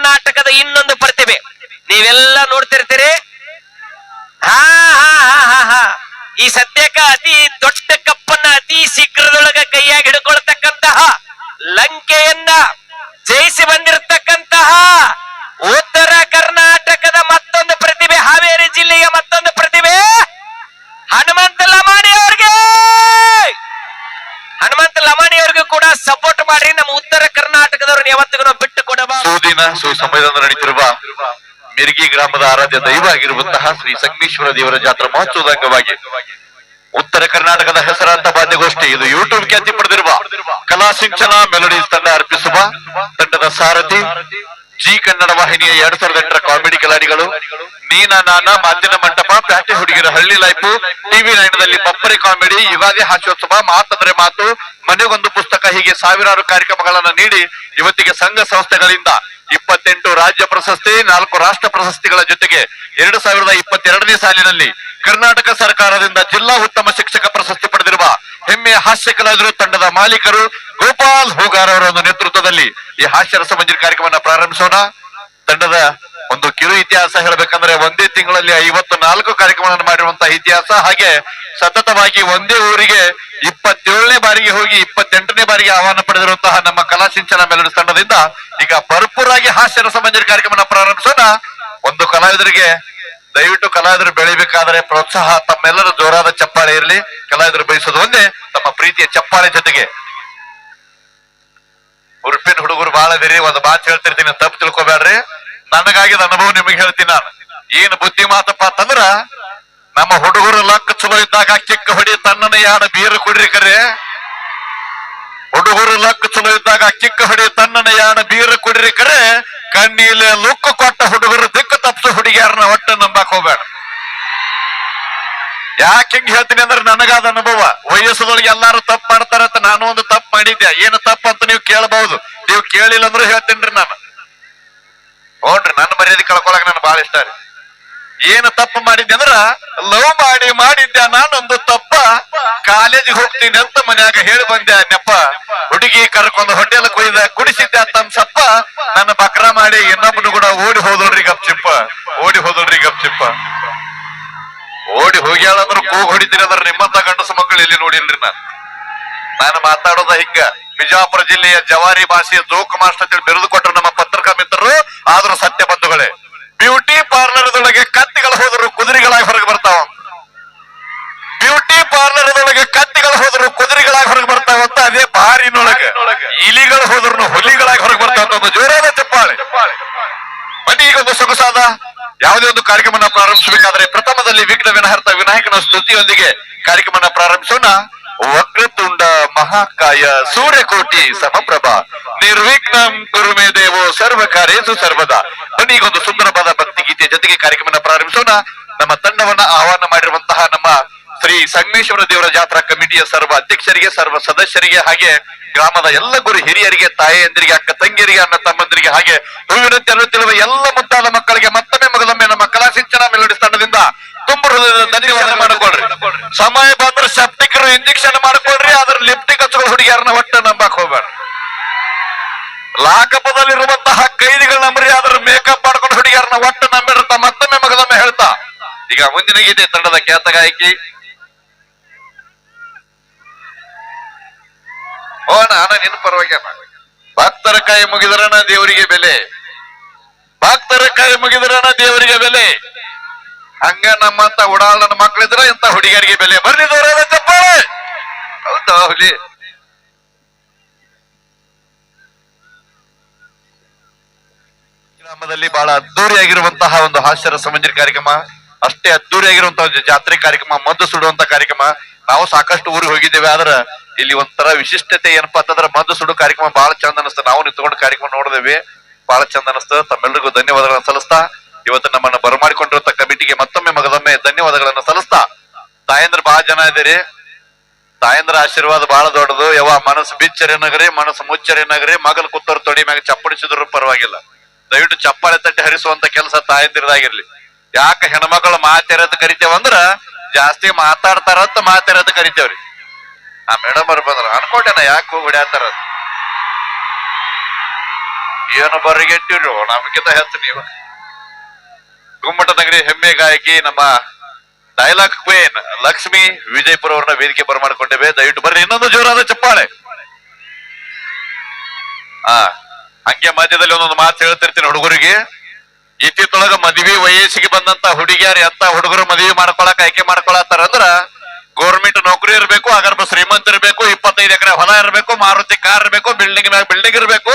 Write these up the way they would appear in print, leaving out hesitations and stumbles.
ಕರ್ನಾಟಕದ ಇನ್ನೊಂದು ಪ್ರತಿಭೆ ನೀವೆಲ್ಲ ನೋಡ್ತಿರ್ತೀರಿ. ಹಾ ಹಾ ಹಾ ಹಾ ಹಾ ಈ ಸದ್ಯಕ್ಕ ಅತಿ ದೊಡ್ಡ ಕಪ್ಪನ್ನ ಅತಿ ಶೀಘ್ರದೊಳಗ ಕೈಯಾಗಿ ಹಿಡ್ಕೊಳ್ತಕ್ಕಂತಹ ಲಂಕೆಯನ್ನ ಜಯಿಸಿ ಬಂದಿರತಕ್ಕಂತಹ ಉತ್ತರ ಕರ್ನಾಟಕದ ಮತ್ತೊಂದು ಪ್ರತಿಭೆ, ಹಾವೇರಿ ಜಿಲ್ಲೆಯ ಮತ್ತೊಂದು ಪ್ರತಿಭೆ ಹನುಮಂತ ಲಮಾಣಿ ಅವ್ರಿಗೆ. ಹನುಮಂತ ಲಮಾಣಿ ಅವ್ರಿಗೂ ಕೂಡ ಸಪೋರ್ಟ್ ಮಾಡ್ರಿ. ನಮ್ಮ ಉತ್ತರ ಕರ್ನಾಟಕದವ್ರನ್ನ ಯಾವತ್ತಿಗೂ ನಾವು ಬಿಟ್ಟು ಕೊಡಬಾರದು. ಸುದಿನ ಸುಸಮಯದಿಂದ ನಡೀತಿರುವ ಮಿರ್ಗಿ ಗ್ರಾಮದ ಆರಾಧ್ಯ ದೈವ ಆಗಿರುವಂತಹ ಶ್ರೀ ಸಂಗಮೇಶ್ವರ ದೇವರ ಜಾತ್ರಾ ಮಹೋತ್ಸವದ ಅಂಗವಾಗಿ ಉತ್ತರ ಕರ್ನಾಟಕದ ಹೆಸರಾಂತ ವಾದ್ಯಗೋಷ್ಠಿ, ಇದು ಯೂಟ್ಯೂಬ್ ಖ್ಯಾತಿ ಪಡೆದಿರುವ ಕಲಾ ಸಿಂಚನ ಮೆಲೋಡೀಸ್ ತಂಡ ಅರ್ಪಿಸುವ ತಂಡದ ಸಾರಥಿ ಜಿ ಕನ್ನಡ ವಾಹಿನಿಯ 2008ರ ಕಾಮಿಡಿ ಕಲಾಡಿಗಳು ನೀನಾ ನಾನಾ, ಮಾತಿನ ಮಂಟಪ, ಪ್ಯಾಟೆ ಹುಡುಗಿರ ಹಳ್ಳಿ ಲೈಫು, ಟಿವಿ 9ದಲ್ಲಿ ಪಪ್ಪರಿ ಕಾಮಿಡಿ, ಯುಗಾದಿ ಹಾಸ್ಯೋತ್ಸವ, ಮಾತಂದ್ರೆ ಮಾತು, ಮನೆಗೊಂದು ಪುಸ್ತಕ, ಹೀಗೆ ಸಾವಿರಾರು ಕಾರ್ಯಕ್ರಮಗಳನ್ನ ನೀಡಿ ಇವತ್ತಿಗೆ ಸಂಘ ಸಂಸ್ಥೆಗಳಿಂದ 28 ರಾಜ್ಯ ಪ್ರಶಸ್ತಿ, 4 ರಾಷ್ಟ್ರ ಪ್ರಶಸ್ತಿಗಳ ಜೊತೆಗೆ 2022ನೇ ಸಾಲಿನಲ್ಲಿ ಕರ್ನಾಟಕ ಸರ್ಕಾರದಿಂದ ಜಿಲ್ಲಾ ಉತ್ತಮ ಶಿಕ್ಷಕ ಪ್ರಶಸ್ತಿ ಪಡೆದಿರುವ ಹೆಮ್ಮೆಯ ಹಾಸ್ಯ ಕಲಾವಿದರು ತಂಡದ ಮಾಲೀಕರು ಗೋಪಾಲ್ ಹೂಗಾರ್ ಅವರ ಒಂದು ನೇತೃತ್ವದಲ್ಲಿ ಈ ಹಾಸ್ಯ ರಸಮಂಜರಿ ಕಾರ್ಯಕ್ರಮವನ್ನು ಪ್ರಾರಂಭಿಸೋಣ. ತಂಡದ ಒಂದು ಕಿರು ಇತಿಹಾಸ ಹೇಳಬೇಕಂದ್ರೆ ಒಂದೇ ತಿಂಗಳಲ್ಲಿ 54 ಕಾರ್ಯಕ್ರಮಗಳನ್ನು ಮಾಡಿರುವಂತಹ ಇತಿಹಾಸ, ಹಾಗೆ ಸತತವಾಗಿ ಒಂದೇ ಊರಿಗೆ 27ನೇ ಬಾರಿಗೆ ಹೋಗಿ 28ನೇ ಬಾರಿಗೆ ಆಹ್ವಾನ ಪಡೆದಿರುವಂತಹ ನಮ್ಮ ಕಲಾ ಸಿಂಚನ ಮೆಲೋಡಿ ತಂಡದಿಂದ ಈಗ ಭರ್ಪೂರಾಗಿ ಹಾಸ್ಯ ರಸಮಂಜರಿ ಕಾರ್ಯಕ್ರಮವನ್ನು ಪ್ರಾರಂಭಿಸೋಣ. ಒಂದು ಕಲಾವಿದರಿಗೆ ದಯವಿಟ್ಟು ಕಲಾವಿದರು ಬೆಳಿಬೇಕಾದ್ರೆ ಪ್ರೋತ್ಸಾಹ, ತಮ್ಮೆಲ್ಲರ ಜೋರಾದ ಚಪ್ಪಾಳೆ ಇರಲಿ. ಕಲಾವಿದರು ಬಯಸೋದು ಒಂದೇ, ತಮ್ಮ ಪ್ರೀತಿಯ ಚಪ್ಪಾಳೆ ಜೊತೆಗೆ. ಉರುಪಿನ ಹುಡುಗರು ಬಹಳ ಬೇರೆ ಒಂದು ಮಾತು ಹೇಳ್ತಿರ್ತೀನಿ, ತಪ್ಪು ತಿಳ್ಕೊಬೇಡ್ರಿ. ನನಗಾಗಿದ ಅನುಭವ ನಿಮಗೆ ಹೇಳ್ತೀನಿ ನಾನು. ಏನ್ ಬುದ್ಧಿ ಮಾತಪ್ಪ ಅಂತಂದ್ರ, ನಮ್ಮ ಹುಡುಗರು ಲಕ್ ಚಲೋ ಇದ್ದಾಗ ಕಿಕ್ಕ ಹೊಡಿ ತನ್ನನ ಯಾಡ ಬೀರು ಕುಡ್ರಿ ಕರೆ. ಹುಡುಗರು ಲಕ್ ಚಲೋ ಇದ್ದಾಗ ಕಿಕ್ಕ ಹೊಡಿ ತನ್ನನ ಯಾಡ ಬೀರು ಕುಡ್ರಿ ಕರೆ. ಕಣ್ಣೀಲೆ ಲುಕ್ ಕೊಟ್ಟ ಹುಡುಗರು ದಿಕ್ಕು ತಪ್ಪಿಸೋ ಹುಡುಗಿಯಾರನ್ನ ಒಟ್ಟು ನಂಬಕ್ ಹೋಗ್ಬೇಡ. ಯಾಕೆ ಹಿಂಗ್ ಹೇಳ್ತೀನಿ ಅಂದ್ರೆ ನನಗಾದ ಅನುಭವ. ವಯಸ್ಸದೊಳಗೆ ಎಲ್ಲಾರು ತಪ್ಪು ಮಾಡ್ತಾರಂತ ನಾನು ಒಂದು ತಪ್ಪು ಮಾಡಿದ್ದೆ. ಏನು ತಪ್ಪು ಅಂತ ನೀವು ಕೇಳಬಹುದು, ನೀವು ಕೇಳಿಲ್ಲ ಅಂದ್ರೂ ಹೇಳ್ತೇನ್ರಿ ನಾನು. ನೋಡ್ರಿ, ನನ್ನ ಮರ್ಯಾದೆ ಕಳ್ಕೊಳಕ್ ನನ್ ಬಾಳ ಇಷ್ಟ ರೀ. ಏನು ತಪ್ಪು ಮಾಡಿದ್ದೆ ಅಂದ್ರ, ಲವ್ ಮಾಡಿದ್ದೆ ನಾನೊಂದು ತಪ್ಪ. ಕಾಲೇಜಿಗೆ ಹೋಗ್ತೀನಿ ಅಂತ ಮನ್ಯಾಗ ಹೇಳಿ ಬಂದೆ ನೆಪ್ಪ. ಹುಡುಗಿ ಕರ್ಕೊಂಡು ಹೋಟೆಲ್ ಕೊಯ್ದ ಕುಡಿಸಿದ್ದೆ ತಮ್ಮ ಸಪ್ಪ. ನನ್ನ ಬಕ್ರ ಮಾಡಿ ಇನ್ನೊಬ್ಬನು ಕೂಡ ಓಡಿ ಹೋದೋಡ್ರಿ ಗಪ್ ಚಿಪ್ಪ. ಓಡಿ ಹೋಗ್ಯಾಳಂದ್ರ ಕೂಗ್ ಹೊಡಿತೀರಿ ಅಂದ್ರೆ ನಿಮ್ಮಂತ ಗಂಡಸು ಮಕ್ಕಳು ಎಲ್ಲಿ ನೋಡಿಲ್ರಿ ನಾನು ಮಾತಾಡೋದ ಹಿಂಗ. ಬಿಜಾಪುರ ಜಿಲ್ಲೆಯ ಜವಾರಿ ಭಾಷೆಯ ಜೋಕ್ ಮಾಸ್ಟರ್ ಅಂತೇಳಿ ಬಿರುದು ಕೊಟ್ಟರು ನಮ್ಮ ಪತ್ರಿಕಾ ಮಿತ್ರರು. ಆದ್ರೂ ಸತ್ಯ ಬಂಧುಗಳೇ, ಬ್ಯೂಟಿ ಪಾರ್ಲರ್ದೊಳಗೆ ಕತ್ತಿಗಳು ಹೋದ್ರು ಕುದುರೆಗಳಾಗಿ ಹೊರಗೆ ಬರ್ತಾವ. ಬ್ಯೂಟಿ ಪಾರ್ಲರ್ದೊಳಗೆ ಕತ್ತಿಗಳು ಹೋದ್ರು ಕುದುರೆಗಳಾಗಿ ಹೊರಗೆ ಬರ್ತಾವಂತ, ಅದೇ ಬಾರಿನೊಳಗೆ ಇಲಿಗಳು ಹೋದ್ರು ಹುಲಿಗಳಾಗಿ ಹೊರಗೆ ಬರ್ತಾವಂತ ಒಂದು ಜೋರಾದ ಚಪ್ಪಾಳೆ. ಬನ್ನಿ, ಈಗ ಒಂದು ಸೊಗಸಾದ ಯಾವುದೇ ಒಂದು ಕಾರ್ಯಕ್ರಮ ಪ್ರಾರಂಭಿಸಬೇಕಾದ್ರೆ ಪ್ರಥಮದಲ್ಲಿ ವಿಘ್ನ ವಿನಹರ್ತ ವಿನಾಯಕನ ಸ್ತುತಿಯೊಂದಿಗೆ ಕಾರ್ಯಕ್ರಮ ಪ್ರಾರಂಭಿಸೋಣ. ವಕ್ರತುಂಡ ಮಹಾಕಾಯ ಸೂರ್ಯಕೋಟಿ ಸಮಪ್ರಭ ನಿರ್ವಿಘ್ನಂ ಕುರುಮೇ ದೇವೋ ಸರ್ವ ಕಾರ್ಯೇಷು ಸರ್ವದಾ. ಬನ್ನಿ, ಈಗ ಒಂದು ಸುಂದರವಾದ ಭಕ್ತಿ ಗೀತೆಯ ಜೊತೆಗೆ ಕಾರ್ಯಕ್ರಮ ಪ್ರಾರಂಭಿಸೋಣ. ನಮ್ಮ ತಂಡವನ್ನ ಆಹ್ವಾನ ಮಾಡಿರುವಂತಹ ನಮ್ಮ ಶ್ರೀ ಸಂಗಮೇಶ್ವರ ದೇವರ ಜಾತ್ರಾ ಕಮಿಟಿಯ ಸರ್ವ ಅಧ್ಯಕ್ಷರಿಗೆ, ಸರ್ವ ಸದಸ್ಯರಿಗೆ, ಹಾಗೆ ಗ್ರಾಮದ ಎಲ್ಲ ಗುರು ಹಿರಿಯರಿಗೆ, ತಾಯಿಯಂದಿರಿಗೆ, ಅಕ್ಕ ತಂಗಿಯರಿಗೆ, ಅಣ್ಣ ತಮ್ಮಂದಿರಿಗೆ, ಹಾಗೆ ಹೂವಿನಂತೆ ಅರಳುತ್ತಿರುವ ಎಲ್ಲ ಮುದ್ದಾದ ಮಕ್ಕಳಿಗೆ ಮತ್ತೊಮ್ಮೆ ಮಗದೊಮ್ಮೆ ನಮ್ಮ ಕಲಾ ಸಿಂಚನ ಮೆಲೋಡಿ ತಂಡದಿಂದ ತುಂಬ ಹೃದಯದ ಧನ್ಯವಾದ ಮಾಡಿಕೊಡ್ರಿ. ಸಮಯ ಬಂದ್ರೆ ಸೆಪ್ಟಿಕರು ಇಂಜೆಕ್ಷನ್ ಮಾಡ್ಕೊಳ್ರಿ, ಅದ್ರ ಲಿಪ್ಟಿಕ್ ಹಚ್ಚುವ ಹುಡುಗಿಯರನ್ನ ಒಟ್ಟು ನಂಬಕ್ ಹೋಗ್ಬೇಡ. ಲಾಕಪದಲ್ಲಿರುವಂತಹ ಕೈದಿಗಳ ನಂಬ್ರಿ, ಅದ್ರ ಮೇಕಪ್ ಮಾಡ್ಕೊಂಡು ಹುಡುಗಿಯರನ್ನ ಒಟ್ಟು ನಂಬಿಡ್ತಾ ಮತ್ತೊಮ್ಮೆ ಮಗದೊಮ್ಮೆ ಹೇಳ್ತಾ. ಈಗ ಮುಂದಿನ ಗೀತೆ ತಂಡದ ಖ್ಯಾತ ಗಾಯಕಿ ನಾನು ನಿನ್ನ ಪರವಾಗಿ. ಭಕ್ತರ ಕೈ ಮುಗಿದ್ರನ ದೇವರಿಗೆ ಬೆಲೆ, ಭಕ್ತರ ಕೈ ಮುಗಿದ್ರನ ದೇವರಿಗೆ ಬೆಲೆ. ಹಂಗ ನಮ್ಮಂತ ಉಡಾಳನ ಮಕ್ಕಳಿದ್ರ ಇಂತ ಹುಡುಗಿಯರಿಗೆ ಬೆಲೆ. ಬರ್ಲಿ ದೂರದ ಚಪ್ಪಾಳೆ. ಹೌದಾ ಹುಲಿ? ಗ್ರಾಮದಲ್ಲಿ ಬಹಳ ಅದ್ದೂರಿಯಾಗಿರುವಂತಹ ಒಂದು ಹಾಸ್ಯ ರಸಮಂಜರಿ ಕಾರ್ಯಕ್ರಮ, ಅಷ್ಟೇ ಅದ್ದೂರಿಯಾಗಿರುವಂತಹ ಒಂದು ಜಾತ್ರೆ ಕಾರ್ಯಕ್ರಮ, ಮದ್ದು ಸುಡುವಂತ ಕಾರ್ಯಕ್ರಮ. ನಾವು ಸಾಕಷ್ಟು ಊರಿಗೆ ಹೋಗಿದ್ದೇವೆ, ಆದ್ರ ಇಲ್ಲಿ ಒಂಥರ ವಿಶಿಷ್ಟತೆ ಏನಪ್ಪಾ ಅಂತಂದ್ರೆ ಮದ್ದು ಸುಡು ಕಾರ್ಯಕ್ರಮ ಬಹಳ ಚಂದ ಅನಿಸ್ತ. ನಾವು ನಿಂತ್ಕೊಂಡು ಕಾರ್ಯಕ್ರಮ ನೋಡಿದೇವಿ, ಬಹಳ ಚಂದ ಅನಿಸ್ತದೆ. ತಮ್ಮೆಲ್ಲರಿಗೂ ಧನ್ಯವಾದಗಳನ್ನು ಸಲ್ಲಿಸ್ತಾ ಇವತ್ತು ನಮ್ಮನ್ನ ಬರಮಾಡಿಕೊಂಡಿರುವಂತ ಕಮಿಟಿಗೆ ಮತ್ತೊಮ್ಮೆ ಮಗದೊಮ್ಮೆ ಧನ್ಯವಾದಗಳನ್ನು ಸಲ್ಲಿಸ್ತಾ. ತಾಯಂದ್ರ ಬಹಳ ಜನ ಇದ್ದೀರಿ, ತಾಯಂದ್ರ ಆಶೀರ್ವಾದ ಬಹಳ ದೊಡ್ಡದು. ಯಾವ ಮನಸ್ಸು ಬಿಚ್ಚರಿ ನಗರಿ, ಮನಸ್ಸು ಮುಚ್ಚರಿ ನಗರಿ, ಮಗಲ್ ಕೂತವ್ರು ತೊಡಿ ಮ್ಯಾಗ ಚಪ್ಪಡಿಸಿದ್ರು ಪರವಾಗಿಲ್ಲ. ದಯವಿಟ್ಟು ಚಪ್ಪಾಳೆ ತಟ್ಟಿ ಹರಿಸುವಂತ ಕೆಲಸ ತಾಯಂದಿರದಾಗಿರ್ಲಿ. ಯಾಕ ಹೆಣ್ಮಕ್ಳು ಮಾತೇರತ್ ಕರಿತೇವಂದ್ರ ಜಾಸ್ತಿ ಮಾತಾಡ್ತಾರಂತ ಮಾತೇರತ್ ಕರಿತೇವ್ರಿ. ಆ ಮೇಡಮ್ ಅವ್ರು ಬಂದ್ರ ಅನ್ಕೊಂಡೇನ ಯಾಕೆ ಹೊಡ್ಯಾತಾರ. ಏನು ಬರಿಗೆಟ್ಟಿರು ನಮಗಿಂತ ಹೆಚ್ಚು ನೀವು. ಗುಮ್ಮಟನಗರಿ ಹೆಮ್ಮೆ ಗಾಯಕಿ ನಮ್ಮ ಡೈಲಾಗ್ ಕ್ವೀನ್ ಲಕ್ಷ್ಮಿ ವಿಜಯಪುರ ಅವ್ರನ್ನ ವೇದಿಕೆ ಬರಮಾಡಿಕೊಂಡಿವೆ. ದಯವಿಟ್ಟು ಬರ್ರಿ, ಇನ್ನೊಂದು ಜೋರಾದ ಚಪ್ಪಾಳೆ. ಹಂಗೆ ಮಧ್ಯದಲ್ಲಿ ಒಂದೊಂದು ಮಾತು ಹೇಳ್ತಿರ್ತೀನಿ ಹುಡುಗರಿಗೆ. ಇತ್ತಿತ್ತೊಳಗ ಮದುವೆ ವಯಸ್ಸಿಗೆ ಬಂದಂತ ಹುಡುಗಿಯಾರು ಎಂತ ಹುಡುಗರು ಮದುವೆ ಮಾಡ್ಕೊಳಕ್ ಆಯ್ಕೆ ಮಾಡ್ಕೊಳತ್ತಾರ ಅಂದ್ರ ಗೌರ್ಮೆಂಟ್ ನೌಕರಿ ಇರ್ಬೇಕು, ಅಗರ್ಭ ಶ್ರೀಮಂತ ಇರ್ಬೇಕು, 25 ಎಕರೆ ಹೊಲ ಇರ್ಬೇಕು, ಮಾರುತಿ ಕಾರ್ ಇರ್ಬೇಕು, ಬಿಲ್ಡಿಂಗ್ ಮ್ಯಾಗ ಬಿಲ್ಡಿಂಗ್ ಇರ್ಬೇಕು.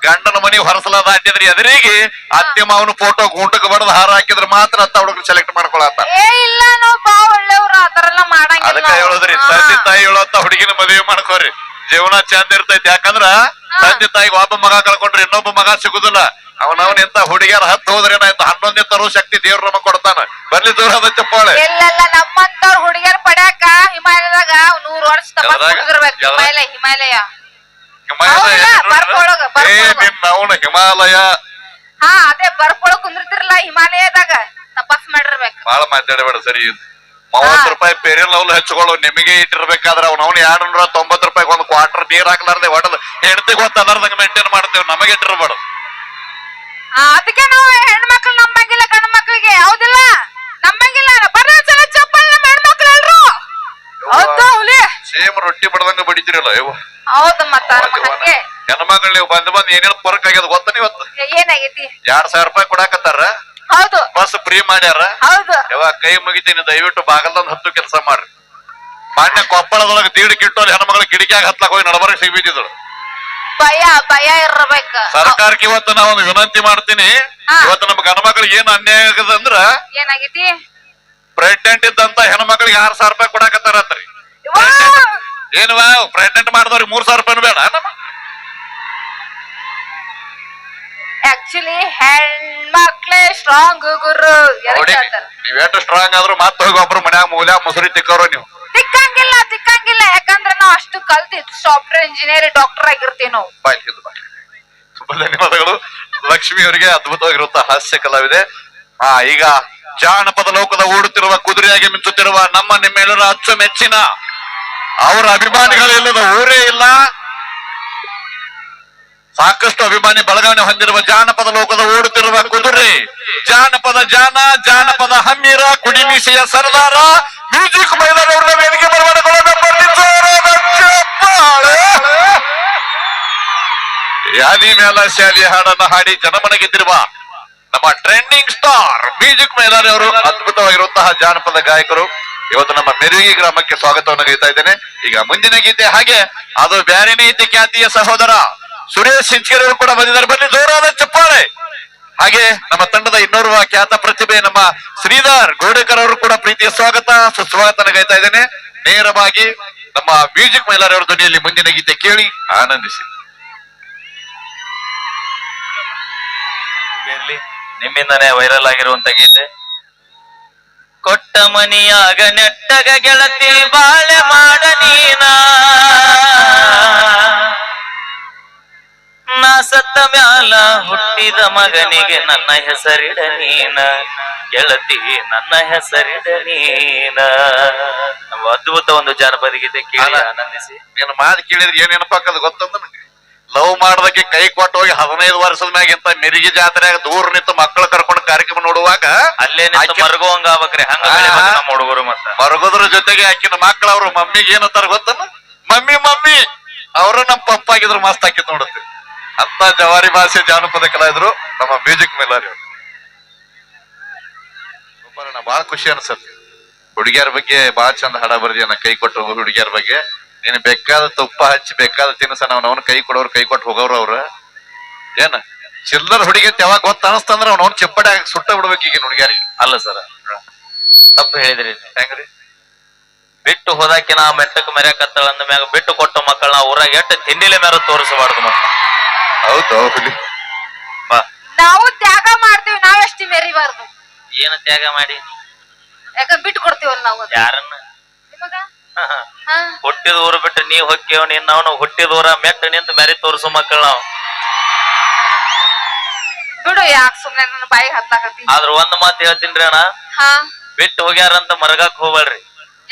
ಗಂಡನ ಮನಿ ಹೊರಸಲ ದಾಟಿದ್ರೆ ಎದುರಿಗೆ ಅತ್ತೆ ಮಾವನ ಫೋಟೋ ಗುಂಟಕ್ಕೆ ಬಡದು ಹಾರ ಹಾಕಿದ್ರೆ ಮಾತ್ರ ಅಂತ ಹುಡುಗರು ಸೆಲೆಕ್ಟ್ ಮಾಡ್ಕೊಳತ್ತ. ಅದಕ್ಕೆ ಹೇಳೋದ್ರಿ, ತಂದೆ ತಾಯಿ ಹೇಳೋಂತ ಹುಡುಗಿನ ಮದುವೆ ಮಾಡ್ಕೋರಿ, ಜೀವನ ಚಂದ ಇರ್ತೈತಿ. ಯಾಕಂದ್ರ ತಂದೆ ತಾಯಿಗೆ ಒಬ್ಬ ಮಗ ಕಳ್ಕೊಂಡ್ರೆ ಇನ್ನೊಬ್ಬ ಮಗ ಸಿಗುದಿಲ್ಲ. ಅವನವನ್ ಎಂತ ಹುಡುಗಿಯರ ಹತ್ತು ಹೋದ್ರೆ ಏನಾಯ್ತು, 11ನೇ ತರೋ ಶಕ್ತಿ ದೇವ್ರ ನಮಗ್ ಕೊಡ್ತಾನ. ಬರ್ಲಿ ದೂರದ ಚಪ್ಪಾಳೆ. ನಮ್ಮಂತವ್ರ ಹುಡುಗಿಯರ್ ಪಡ್ಯಾಕ ಹಿಮಾಲಯದಾಗ 100 ವರ್ಷ ಹಿಮಾಲಯ ಅವನು ಹಿಮಾಲಯ ಅದೇ ಬರ್ಕೊಳಕ್ ಕುಂದಿರ್ತಿರಲ್ಲ ಹಿಮಾಲಯದಾಗ ತಪಾಸ್ ಮಾಡಿರ್ಬೇಕು. ಬಾಳ ಮಾತಾಡಬೇಡ ಸರಿ. 30 ರೂಪಾಯಿ ಪೆರಿಯಲ್ ಅವ್ಲು ಹಚ್ಕೊಳ್ಳೋ ನಿಮಗೆ ಇಟ್ಟಿರ್ಬೇಕಾದ್ರೆ ಅವ್ನು 290 ರೂಪಾಯಿಗೆ ಒಂದು ಕ್ವಾರ್ಟರ್ ನೀರ್ ಹಾಕ್ಲಾರ್ದೆ ಹೊಡೆದು ಹೆಣ್ತಿಗೆ ಗೊತ್ತಲ್ಲಾರ್ದಂಗ ಮೇಂಟೈನ್ ಮಾಡ್ತೇವೆ. ನಮಗೆ ಇಟ್ಟಿರ್ಬೇಡ. ಅದಕ್ಕೆ ನಾವು ಹೆಣ್ಮಕ್ಳು ನಂಬಂಗಿಲ್ಲ, ಗಂಡ ಮಕ್ಳಿಗೆ ಹೌದಿಲ್ಲ, ನಂಬಂಗಿಲ್ಲ. ಬರ್ರಿ ಚಲ ಚಪ್ಪಲ್ ನಮ್ಮ ಹೆಣ್ಮಕ್ಳು ಎಲ್ರು ಸೇಮ್ ರೊಟ್ಟಿ ಬಡದಂಗ ಬಡಿತೀರಲ್ಲ. ಹೌದು ಮತ್ತ ಹಂಗೆ ಹೆಣ್ಮಕ್ಳು ನೀವು ಬಂದ್ ಏನೇನು ಪರ್ಕ್ ಆಗ್ಯದ ಗೊತ್ತ? ನೀವತ್ತು ಏನಾಗೈತಿ? 2000 ರೂಪಾಯಿ ಕೊಡಾಕತ್ತಾರ, ಹೌದು ಬಸ್ ಫ್ರೀ ಮಾಡ್ಯಾರ. ಹೌದು ಯಾವಾಗ ಕೈ ಮುಗಿತೀನಿ, ದಯವಿಟ್ಟು ಬಾಗಲ್ದಂದ್ ಹತ್ತು ಕೆಲಸ ಮಾಡ್ರಿ. ಮಾನ್ಯ ಕೊಪ್ಪಳದೊಳಗ ದೀಡ್ ಕಿಟ್ಟೋಲ್ ಹೆಣ್ಮಕ್ಳು ಕಿಡಿಕ್ಯಾಗ ಹತ್ಲಾಕ್ ಹೋಗಿ ನಡಬರ್ಗ ಸಿಗ್ಬಿಟ್ಟಿದ್ರು. ಭಯ ಇರ್ಬೇಕ. ಸರ್ಕಾರಕ್ಕೆ ಇವತ್ತು ನಾ ಒಂದು ವಿನಂತಿ ಮಾಡ್ತೀನಿ. ಇವತ್ತು ನಮ್ ಗಣಮಕ್ಳಿಗೆ ಏನ್ ಅನ್ಯಾಯ ಆಗದಂದ್ರ ಏನಾಗೈತಿ? ಪ್ರೆಗ್ನೆಂಟ್ ಇದ್ದಂತ ಹೆಣ್ಮಕ್ಳಿಗೆ 6000 ರೂಪಾಯಿ ಕೊಡಾಕತ್ತಾರತ್ರಿ. ಏನ್ವಾ ಪ್ರೆಗ್ನೆಂಟ್ ಮಾಡಿದವ್ರಿಗೆ 3000 ರೂಪಾಯಿ ಬೇಡ? ಆಕ್ಚುಲಿ ಹೆಣ್ಮಕ್ಳೇ ಸ್ಟ್ರಾಂಗ್ ಗುರು. ನೀವೇಟು ಸ್ಟ್ರಾಂಗ್ ಆದ್ರೂ ಮತ್ತೆ ಹೋಗಿ ಒಬ್ರು ಮನ್ಯಾಗ ಮೂಲ್ಯ ಮುಸುರಿ ತಿಕ್ಕವ್ರು ನೀವು. ತಿಕ್ಕಂಗಿಲ್ಲ ಯಾಕಂದ್ರೆ ನಾವ್ ಅಷ್ಟು ಕಲ್ತಿದ್ ಸಾಫ್ಟ್ವೇರ್ ಇಂಜಿನಿಯರ್ ಡಾಕ್ಟರ್ ಆಗಿರ್ತೀವಿ ನಾವು. ತುಂಬಾ ಧನ್ಯವಾದಗಳು ಲಕ್ಷ್ಮಿ ಅವರಿಗೆ. ಅದ್ಭುತವಾಗಿರುವಂತಹ ಹಾಸ್ಯ ಕಲಾವಿದೆ. ಈಗ ಜಾನಪದ ಲೋಕದ ಓಡುತ್ತಿರುವ ಕುದುರೆಯಾಗಿ ಮಿಂಚುತ್ತಿರುವ ನಮ್ಮ ನಿಮ್ಮೆಲ್ಲರ ಅಚ್ಚುಮೆಚ್ಚಿನ ಅವರ ಅಭಿಮಾನಿಗಳಿಲ್ಲದ ಊರೇ ಇಲ್ಲ. ಸಾಕಷ್ಟು ಅಭಿಮಾನಿ ಬಳಗವನ್ನು ಹೊಂದಿರುವ ಜಾನಪದ ಲೋಕದ ಓಡುತ್ತಿರುವ ಕುದುರೆ, ಜಾನಪದ ಹಮ್ಮೀರ, ಕುಡಿಮೀಸೆಯ ಸರ್ದಾರ ಮ್ಯೂಸಿಕ್ ಮೈದಾನವ್ರನ್ನ ವೇದಿಕೆ ಯಾದಿ ಮೇಲ ಶಾಲಿ ಹಾಡನ್ನು ಹಾಡಿ ಜನಮನ ಗೆದ್ದಿರುವ ನಮ್ಮ ಟ್ರೆಂಡಿಂಗ್ ಸ್ಟಾರ್ ಮ್ಯೂಸಿಕ್ ಮೈದಾನಿ ಅವರು ಅದ್ಭುತವಾಗಿರುವಂತಹ ಜಾನಪದ ಗಾಯಕರು. ಇವತ್ತು ನಮ್ಮ ಮೆರುಗಿ ಗ್ರಾಮಕ್ಕೆ ಸ್ವಾಗತವನ್ನು ಗೈತಾ ಇದ್ದೇನೆ. ಈಗ ಮುಂದಿನ ಗೀತೆ ಹಾಗೆ ಅದು ಬ್ಯಾರಿನೇ ಇದ್ದ ಖ್ಯಾತಿಯ ಸಹೋದರ ಸುರೇಶ್ ಸಿಂಚೇರಿ ಅವರು ಕೂಡ ಬಂದಿದ್ದಾರೆ. ಬನ್ನಿ ಜೋರಾದ ಚಪ್ಪಾಳೆ. ಹಾಗೆ ನಮ್ಮ ತಂಡದ ಇನ್ನೋರ್ವ ಖ್ಯಾತ ಪ್ರತಿಭೆ ನಮ್ಮ ಶ್ರೀಧರ್ ಗೋಡೆಕರ್ ಅವರು ಕೂಡ ಪ್ರೀತಿಯ ಸ್ವಾಗತ ಸುಸ್ವಾಗತ ಗೈತಾ ಇದ್ದೇನೆ. ನೇರವಾಗಿ ನಮ್ಮ ಮ್ಯೂಸಿಕ್ ಮೈಲಾರಿ ಅವರ ಧ್ವನಿಯಲ್ಲಿ ಮುಂದಿನ ಗೀತೆ ಕೇಳಿ ಆನಂದಿಸಿ. ನಿಮ್ಮಿಂದನೇ ವೈರಲ್ ಆಗಿರುವಂತ ಗೀತೆ. ಕೊಟ್ಟ ಮನಿಯಾಗ ನೆಟ್ಟಗ ಗೆಳತಿ ಬಾಳೆ ಮಾಡ ನೀನ, ನಾ ಸತ್ತ ಮ್ಯಾಲ ಹುಟ್ಟಿದ ಮಗನಿಗೆ ನನ್ನ ಹೆಸರಿಡ ನೀನ, ಗೆಳತಿ ನನ್ನ ಹೆಸರಿಡ ನೀನ. ಅದ್ಭುತ ಒಂದು ಜಾನಪದ ಗೀತೆ ಕೇಳಿ ಆನಂದಿಸಿ. ನೀನು ಮಾತು ಕೇಳಿದ್ರೆ ಏನ್ ನೆನಪಾಕದು ಗೊತ್ತಂದ ನನಗೆ. ಲವ್ ಮಾಡದಕ್ಕೆ ಕೈ ಕೊಟ್ಟು ಹೋಗಿ 15 ವರ್ಷದ ಮ್ಯಾಗಿಂತ ಮೆರಿಗೆ ಜಾತ್ರೆಯಾಗ ದೂರ ನಿಂತು ಮಕ್ಕಳು ಕರ್ಕೊಂಡು ಕಾರ್ಯಕ್ರಮ ನೋಡುವಾಗ ಅಲ್ಲೇ ಮರಗುವಂಗ ಆಗ್ಬೇಕ್ರಿ. ಹಂಗ ಹುಡುಗರು ಮತ್ತ ಮರಗೋದ್ರ ಜೊತೆಗೆ ಆಕಿನ ಮಕ್ಕಳು ಅವ್ರ ಮಮ್ಮಿಗೆ ಏನಂತಾರ ಗೊತ್ತನ? ಮಮ್ಮಿ ಅವ್ರ ನಮ್ ಪಪ್ಪ ಆಗಿದ್ರು ಮಸ್ತ್ ಹಾಕಿ ನೋಡುತ್ತೆ. ಅಂತ ಜವಾರಿ ಭಾಷೆ ಜಾನಪದ ಕಲಾವಿದ್ರು ನಮ್ಮ ಮ್ಯೂಸಿಕ್ ಮೇಲಾರಿ ಅವರು. ಬಹಳ ಖುಷಿ ಅನ್ಸತ್ತೆ. ಹುಡುಗಿಯರ ಬಗ್ಗೆ ಬಹಳ ಚಂದ ಹಾಡ ಬರ್ದಿಯನ್ನ ಕೈ ಕೊಟ್ಟು ಹುಡುಗಿಯರ ಬಗ್ಗೆ. ನೀನ್ ಬೇಕಾದ ತುಪ್ಪ ಹಚ್ಚಿ ಬೇಕಾದ ತಿನ್ಸ ಅವನವನ್ ಕೈ ಕೊಡೋರು ಕೈ ಕೊಟ್ಟು ಹೋಗೋರು ಅವ್ರ. ಏನ ಚಿಲ್ಲರ್ ಹುಡುಗಿ ಅಂತ ಯಾವಾಗ ಗೊತ್ತ ಅನಸ್ತಂದ್ರ ಅವ್ನವ್ನ ಚಿಪ್ಪಡೆ ಸುಟ್ಟ ಬಿಡ್ಬೇಕು ಈಗ ಹುಡುಗಿಯರಿ. ಅಲ್ಲ ಸರ್, ತಪ್ಪು ಹೇಳಿದ್ರಿ. ಹೆಂಗ್ರಿ? ಬಿಟ್ಟು ಹೋದಾಕಿ ನಾ ಮೆಟ್ಟಕ್ ಮೆರ್ಯಾಕತ್ತಾಳ ಅಂದ ಮ್ಯಾಗ ಬಿಟ್ಟು ಕೊಟ್ಟ ಮಕ್ಕಳನ್ನ ಊರಾಗ ಎಟ್ಟು ತಿಂಡಿಲೆ ಮೇರ ತೋರಿಸಬಾರ್ದು ಮತ್ತ. ಹೌದು ನಾವು ತ್ಯಾಗ ಮಾಡ್ತೀವಿ, ನಾವೆಷ್ಟು ಮೆರಿಬಾರ್ದು. ಏನು ತ್ಯಾಗ ಮಾಡಿ? ಯಾಕಂದ್ರೆ ಬಿಟ್ಟು ಕೊಡ್ತೀವಲ್ಲ ನಾವು. ಯಾರನ್ನ? ನಿಮಗ ಹುಟ್ಟಿದ ಊರು ಬಿಟ್ಟು ನೀವ್ ಹೊಕ್ಕೇವ್. ನಿನ್ನವನು ಹುಟ್ಟಿದ ಊರ ಮೆಟ್ಟ ನಿಂತು ಮೆರಿ ತೋರಿಸು ಮಕ್ಕಳು ನಾವು. ಬಿಡು, ಯಾಕೆ ಸುಮ್ನೆ ನನ್ನ ಬಾಯಿಗೆ ಹತ್ತಾಕತ್ತಿ. ಆದ್ರ ಒಂದ್ ಮಾತು ಹೇಳ್ತೀನ್ರಿ ಅಣ್ಣ, ಬಿಟ್ಟು ಹೋಗ್ಯಾರಂತ ಮರಗಾಕ್ ಹೋಗ್ಬೇಡ್ರಿ.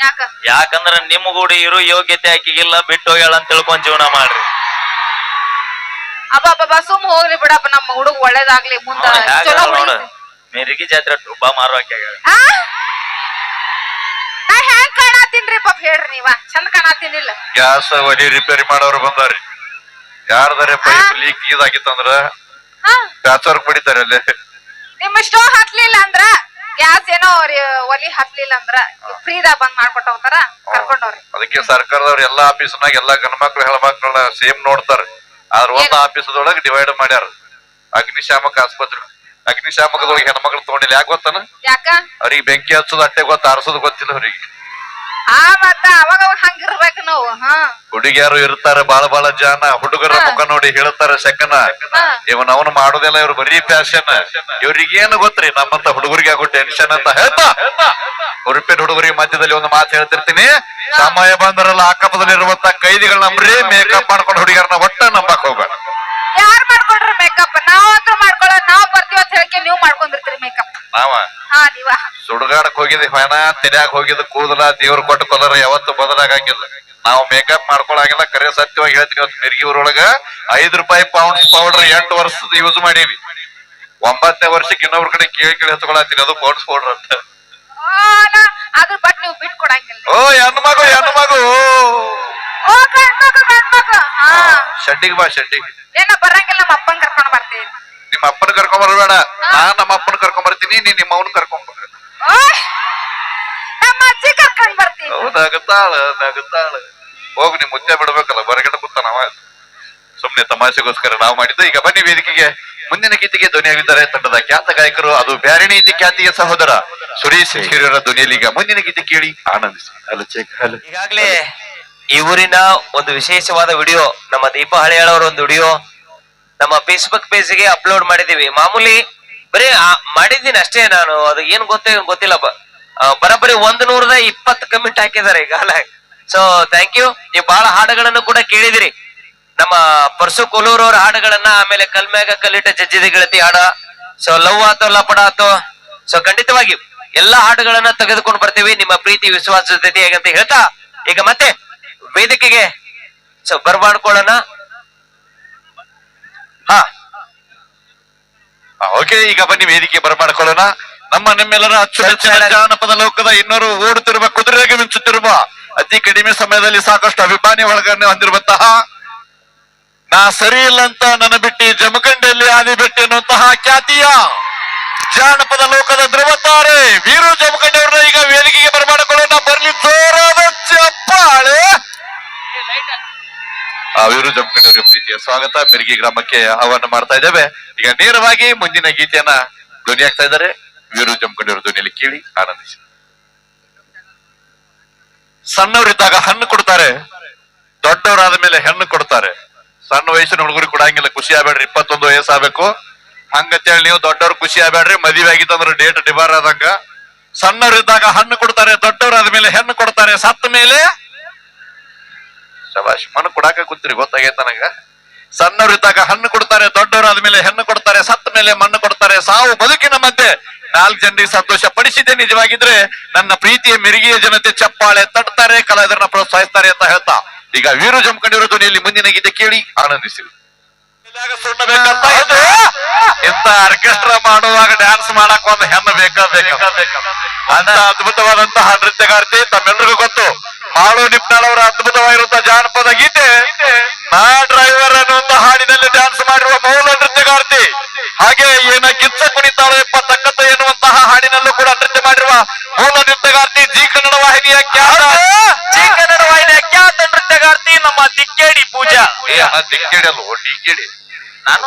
ಯಾಕಂದ್ರ ನಿಮ್ ಗೂಡಿ ಇರೋ ಯೋಗ್ಯತೆ ಆಕಿಗಿಲ್ಲ, ಬಿಟ್ಟು ಹೋಗ್ಯಾಳ ಅಂತ ತಿಳ್ಕೊಂಡ್ ಜೀವನ ಮಾಡ್ರಿ. ಅಬ್ಬಬ್ಬ ಸುಮ್ ಹೋಗ್ರಿ ಬಿಡಪ್ಪ ನಮ್ಮ ಹುಡುಗ ಒಳ್ಳೇದಾಗ್ಲಿ ಮುಂದ ಚಲೋ ನೋಡು ಹುಡುಗಿ ಮೆರಿಗೆ ಜಾತ್ರೆ ಟುಬ್ಬ ಮಾರುವಾಕ್ಯ ಆ ನಾ ಹೆಂಗ್ ಕಾಣತೀನ್ರಿ ಪಾಪ ಹೇಳ್ರಿ ನೀವ ಚಂದ ಕಾಣತೀನಿಲ್ಲ ಗ್ಯಾಸ್ ಒಲಿ ರಿಪೇರಿ ಮಾಡೋರು ಬಂದಾರಿ ಯಾರ್ದಾರೆ ಪೈಪ್ ಲೀಕ್ ಇದಾಗಿತ್ತಂದ್ರ ಹಾ ಪ್ಯಾಚರ್ ಪಡಿತಾರೆ ಅಲ್ಲಿ ನಿಮ್ಮ ಸ್ಟೋವ್ ಹತ್ಲಿಲ್ಲ ಅಂದ್ರ ಗ್ಯಾಸ್ ಏನೋ ಒಲಿ ಹತ್ಲಿಲ್ಲ ಅಂದ್ರ ಫ್ರೀದಾಗ ಬಂದ್ ಮಾಡ್ಕೊಟ್ಟ ಹೋಗ್ತಾರ ಕರ್ಕೊಂಡವ್ರಿ ಅದಕ್ಕೆ ಸರ್ಕಾರದವ್ರು ಎಲ್ಲಾ ಆಫೀಸ್ನಾಗ ಎಲ್ಲಾ ಗಂಡ್ಮಕ್ಳು ಹೆಣ್ಮಕ್ಳನ್ನ ಸೇಮ್ ನೋಡ್ತಾರ ಆದ್ರ ಒಂದ್ ಆಫೀಸದೊಳಗ ಡಿವೈಡ್ ಮಾಡ್ಯಾರ ಅಗ್ನಿಶಾಮಕ ಆಸ್ಪತ್ರೆ ಅಗ್ನಿಶಾಮಕದೊಳಗೆ ಹೆಣ್ಮಕ್ಳು ತಗೊಂಡಿಲ್ಲ ಯಾಕೆ ಗೊತ್ತಾನ ಯಾಕ ಅವ್ರಿಗೆ ಬೆಂಕಿ ಹಚ್ಚೋದು ಅಟ್ಟೆ ಗೊತ್ತ ಆರ್ಸೋದು ಗೊತ್ತಿಲ್ಲ ಅವ್ರಿಗೆ ಆ ಮತ್ತ ಅವಾಗ ಹಂಗಿರ್ಬೇಕು ನಾವು ಹಾ ಹುಡುಗಿಯಾರು ಇರ್ತಾರೆ ಬಾಳ ಜನ ಹುಡುಗರ ಮುಖ ನೋಡಿ ಹೇಳ್ತಾರ ಸೆಕನ ಇವನ್ ಅವನು ಮಾಡೋದೆಲ್ಲ ಇವ್ರು ಬರೀ ಫ್ಯಾಷನ್ ಇವ್ರಿಗೆ ಏನು ಗೊತ್ತ್ರಿ ನಮ್ಮಂತ ಹುಡುಗರಿಗೆ ಆಗೋ ಟೆನ್ಷನ್ ಅಂತ ಹೇಳ್ತಾ ಹುರುಪಿನ ಹುಡುಗರಿಗೆ ಮಧ್ಯದಲ್ಲಿ ಒಂದು ಮಾತು ಹೇಳ್ತಿರ್ತೀನಿ ಸಮಯ ಬಂದರಲ್ಲ ಅಕ್ಕಪಕ್ಕದಲ್ಲಿರುವಂತ ಕೈದಿಗಳನ್ನ ನಂಬ್ರಿ ಮೇಕಪ್ ಮಾಡ್ಕೊಂಡು ಹುಡುಗಿಯರನ್ನ ಒಟ್ಟ ನಂಬಕ್ ಹೋಗ್ಬೇಡ ಯಾರ್ ಮಾಡ್ಕೊಂಡ್ರಿ ಮೇಕಪ್ ನಾವಂತೂ ಮಾಡ್ಕೊಳ್ಳೋ ನಾವ್ ಬರ್ತೀವಿ ಅಂತ ಹೇಳಕ್ಕೆ ನೀವ್ ಮಾಡ್ಕೊಂಡಿರ್ತೀರಿ ಮೇಕಪ್ ನಾವ ಹಾ ನೀವ ಸುಡುಗಾಡಕ್ ಹೋಗಿದ್ ಹೊನ ತೆರ್ಯಾಗ ಹೋಗಿದ್ ಕೂದಲ ದೇವ್ರ ಕೊಟ್ಟ ಕೊಲರ ಯಾವತ್ತು ಬದಲಾಗಂಗಿಲ್ಲ ನಾವು ಮೇಕಪ್ ಮಾಡ್ಕೊಳಂಗಿಲ್ಲ ಕರೆ ಸತ್ಯವಾಗಿ ಹೇಳ್ತೀನಿ ಇವತ್ತು ಮಿರ್ಗಿ ಊರೊಳಗ ₹5 ಪೌಂಡ್ಸ್ ಪೌಡರ್ 8 ವರ್ಷದ ಯೂಸ್ ಮಾಡೀವಿ 9ನೇ ವರ್ಷಕ್ಕೆ ಇನ್ನೊಬ್ರ ಕಡೆ ಕೇಳಿ ಹಚ್ಕೊಳತ್ತೀನಿ ಅದು ಪೌಂಡ್ಸ್ ಪೌಡರ್ ಅಂತ ಅದ್ರ ಬಟ್ ನೀವು ಬಿಟ್ ಕೊಡಂಗಿಲ್ಲ ಓ ಹೆಣ್ಣು ಮಗು ಓ ಗಂಡ್ಮಕ್ಳು ಹಾ ಶೆಡ್ಡಿಗೆ ಬಾ ಶೆಡ್ಡಿಗೆ ಏನ ಬರಂಗಿಲ್ಲ ನಮ್ಮ ಅಪ್ಪನ್ ಕರ್ಕೊಂಡ್ ಬರ್ತೀನಿ ನಿಮ್ಮ ಅಪ್ಪನ ಕರ್ಕೊಂಡ್ ಬರ್ಬೇಡ ನಾನ್ ನಮ್ಮ ಅಪ್ಪನ ಕರ್ಕೊಂಡ್ ಬರ್ತೀನಿ ನೀನ್ ನಿಮ್ಮ ಅವನ್ ಕರ್ಕೊಂಡ್ ಬರ್ಬೇಕು ನಮ್ಮ ಅಜ್ಜಿ ಕರ್ಕೊಂಡ್ ಬರ್ತೀನಿ ನಗುತ್ತಾಳ ಹೋಗ್ ನಿಮ್ ಮುಚ್ಚೆ ಬಿಡ್ಬೇಕಲ್ಲ ಹೊರಗಡೆ ಕೂತ ನಾವ ಸುಮ್ನೆ ತಮಾಷೆಗೋಸ್ಕರ ನಾವು ಮಾಡಿದ್ದು ಈಗ ಬನ್ನಿ ವೇದಿಕೆಗೆ ಮುಂದಿನ ಗೀತೆಗೆ ಧ್ವನಿಯಾಗಿದ್ದಾರೆ ತಂಡದ ಖ್ಯಾತ ಗಾಯಕರು ಅದು ಬ್ಯಾರಣಿ ಖ್ಯಾತಿಯ ಸಹೋದರ ಸುರೇಶ್ ಹಿರಿಯರ ಧ್ವನಿಯಲ್ಲಿ ಈಗ ಮುಂದಿನ ಗೀತೆ ಕೇಳಿ ಆನಂದಿಸಿ ಈಗಾಗ್ಲೇ ಈ ಊರಿನ ಒಂದು ವಿಶೇಷವಾದ ವಿಡಿಯೋ ನಮ್ಮ ದೀಪ ಹಳೆಯಾಳವರ ಒಂದು ವಿಡಿಯೋ ನಮ್ಮ ಫೇಸ್ಬುಕ್ ಪೇಜ್ಗೆ ಅಪ್ಲೋಡ್ ಮಾಡಿದೀವಿ ಮಾಮೂಲಿ ಬರೀ ಮಾಡಿದ್ದೀನಿ ಅಷ್ಟೇ ನಾನು ಅದು ಏನ್ ಗೊತ್ತಿಲ್ಲ ಬರೋಬ್ಬರಿ 120 ಕಮೆಂಟ್ ಹಾಕಿದ್ದಾರೆ ಈಗಾಗಲೇ ಸೊ ಥ್ಯಾಂಕ್ ಯು ನೀವು ಬಹಳ ಹಾಡುಗಳನ್ನು ಕೂಡ ಕೇಳಿದಿರಿ ನಮ್ಮ ಪರ್ಸು ಕೊಲೂರ್ ಅವ್ರ ಹಾಡುಗಳನ್ನ ಆಮೇಲೆ ಕಲ್ಮ್ಯಾಗ ಕಲ್ಲಿಟ ಜಜ್ಜಿದ ಗೆಳತಿ ಹಾಡ ಸೊ ಲವ್ ಆತೋ ಲಪಡ ಆತೋ ಸೊ ಖಂಡಿತವಾಗಿ ಎಲ್ಲಾ ಹಾಡುಗಳನ್ನ ತೆಗೆದುಕೊಂಡು ಬರ್ತೀವಿ ನಿಮ್ಮ ಪ್ರೀತಿ ವಿಶ್ವಾಸದ ಜೊತೆ ಅಂತ ಹೇಳ್ತಾ ಈಗ ಮತ್ತೆ ವೇದಿಕೆಗೆ ಸೊ ಬರ್ಮಾಡ್ಕೊಳ್ಳೋಣ ಹಾ ಓಕೆ ಈಗ ಬನ್ನಿ ವೇದಿಕೆ ಬರಮಾಡ್ಕೊಳ್ಳೋಣ ನಿಮ್ಮೆಲ್ಲರ ಅಚ್ಚುಮೆಚ್ಚಿನ ಜಾನಪದ ಲೋಕದ ಇನ್ನೂರು ಓಡುತ್ತಿರುವ ಕುದುರೆಗೆ ಮಿಂಚುತ್ತಿರುವ ಅತಿ ಕಡಿಮೆ ಸಮಯದಲ್ಲಿ ಸಾಕಷ್ಟು ಅಭಿಮಾನಿ ಒಳಗಡೆ ಹೊಂದಿರುವಂತಹ ನಾ ಸರಿ ಇಲ್ಲ ಅಂತ ನನ್ನ ಬಿಟ್ಟಿ ಜಮಖಂಡಿಯಲ್ಲಿ ಆದಿ ಬಿಟ್ಟಿ ಅನ್ನುವಂತಹ ಖ್ಯಾತಿಯ ಜಾನಪದ ಲೋಕದ ಧ್ರುವತಾರೆ ವೀರು ಜಮಖಂಡಿ ಅವ್ರನ್ನ ಈಗ ವೇದಿಕೆಗೆ ಬರಮಾಡಿಕೊಳ್ಳೋಣ ಬರ್ಲಿ ಜೋರಾದ ಚಪ್ಪಾಳೆ ವೀರು ಜಮಖಂಡಿ ಅವರಿಗೆ ಪ್ರೀತಿಯ ಸ್ವಾಗತ ಮಿರ್ಗಿ ಗ್ರಾಮಕ್ಕೆ ಆಹ್ವಾನ ಮಾಡ್ತಾ ಇದ್ದೇವೆ ಈಗ ನೇರವಾಗಿ ಮುಂದಿನ ಗೀತೆಯನ್ನ ಧ್ವನಿ ಆಗ್ತಾ ಇದ್ದಾರೆ ವೀರು ಜಮಖಂಡಿ ಅವರ ಧ್ವನಿಯಲ್ಲಿ ಕೇಳಿ ಆನಂದಿಸಿ ಸಣ್ಣವರಿದ್ದಾಗ ಹಣ್ಣು ಕೊಡ್ತಾರೆ ದೊಡ್ಡವರಾದ ಮೇಲೆ ಹೆಣ್ಣು ಕೊಡ್ತಾರೆ ಸಣ್ಣ ವಯಸ್ಸಿನ ಹುಡುಗರಿಗೆ ಕೊಡಂಗಿಲ್ಲ ಖುಷಿ ಆಗ್ಬೇಡ್ರಿ 21 ವಯಸ್ಸಾಗಬೇಕು ಹಂಗಂತೇಳಿ ನೀವು ದೊಡ್ಡವ್ರು ಖುಷಿ ಆಗ್ಬೇಡ್ರಿ ಮದುವೆ ಆಗಿತ್ತಂದ್ರೆ ಡೇಟ್ ಡಿಬಾರ್ ಆದಂಗ ಸಣ್ಣವರಿದ್ದಾಗ ಹಣ್ಣು ಕೊಡ್ತಾರೆ ದೊಡ್ಡವರಾದ ಮೇಲೆ ಹೆಣ್ಣು ಕೊಡ್ತಾರೆ ಸತ್ತ ಮೇಲೆ ಶಬಾಷ್ ಮಣ್ಣು ಕೊಡಾಕ ಕೂತ್ರಿ ಗೊತ್ತಾಗೈತ ನನಗ ಸಣ್ಣವರಿದ್ದಾಗ ಹಣ್ಣು ಕೊಡ್ತಾರೆ ದೊಡ್ಡವರಾದ ಮೇಲೆ ಹೆಣ್ಣು ಕೊಡ್ತಾರೆ ಸತ್ತ ಮೇಲೆ ಮಣ್ಣು ಕೊಡ್ತಾರೆ ಸಾವು ಬದುಕಿನ ಮಧ್ಯೆ 4 ಜನರಿಗೆ ಸಂತೋಷ ಪಡಿಸಿದೆ ನಿಜವಾಗಿದ್ರೆ ನನ್ನ ಪ್ರೀತಿಯ ಮಿರಿಗಿಯ ಜನತೆ ಚಪ್ಪಾಳೆ ತಟ್ತಾರೆ ಕಲಾವಿದರನ್ನ ಪ್ರೋತ್ಸಾಹಿಸ್ತಾರೆ ಅಂತ ಹೇಳ್ತಾ ಈಗ ವೀರು ಜಮಖಂಡಿಯವರ ಧ್ವನಿಯಲ್ಲಿ ಮುಂದಿನ ಗೀತೆ ಕೇಳಿ ಆನಂದಿಸಿ ಇಂತ ಆರ್ಕೆಸ್ಟ್ರಾ ಮಾಡುವಾಗ ಡ್ಯಾನ್ಸ್ ಮಾಡಕ್ ಒಂದು ಹೆಣ್ಣು ಅಂತ ಅದ್ಭುತವಾದಂತಹ ನೃತ್ಯಗಾರ್ತಿ ತಮ್ಮೆಲ್ಲರಿಗೂ ಗೊತ್ತು ಮಾಳು ನಿಪ್ನಾಳ್ ಅವರ ಅದ್ಭುತವಾಗಿರುವಂತಹ ಜಾನಪದ ಗೀತೆ ನಾ ಡ್ರೈವರ್ ಅನ್ನುವಂತ ಹಾಡಿನಲ್ಲಿ ಡ್ಯಾನ್ಸ್ ಮಾಡಿರುವ ಮೌಲ ನೃತ್ಯಗಾರ್ತಿ ಹಾಗೆ ಏನ ಕಿಚ್ಚ ಕುಣಿತಾಳು ತಕ್ಕತ್ತ ಎನ್ನುವಂತಹ ಹಾಡಿನಲ್ಲೂ ಕೂಡ ನೃತ್ಯ ಮಾಡಿರುವ ಮೂಲ ನೃತ್ಯಗಾರ್ತಿ ಜಿ ಕನ್ನಡ ವಾಹಿನಿಯ ಖ್ಯಾತ ನೃತ್ಯಗಾರ್ತಿ ನಮ್ಮ ದಿಕ್ಕೇಡಿ ಪೂಜಾ ದಿಕ್ಕೇಡಿ ಅಲ್ಲ ಡಿಕೆಡಿ ನಾನು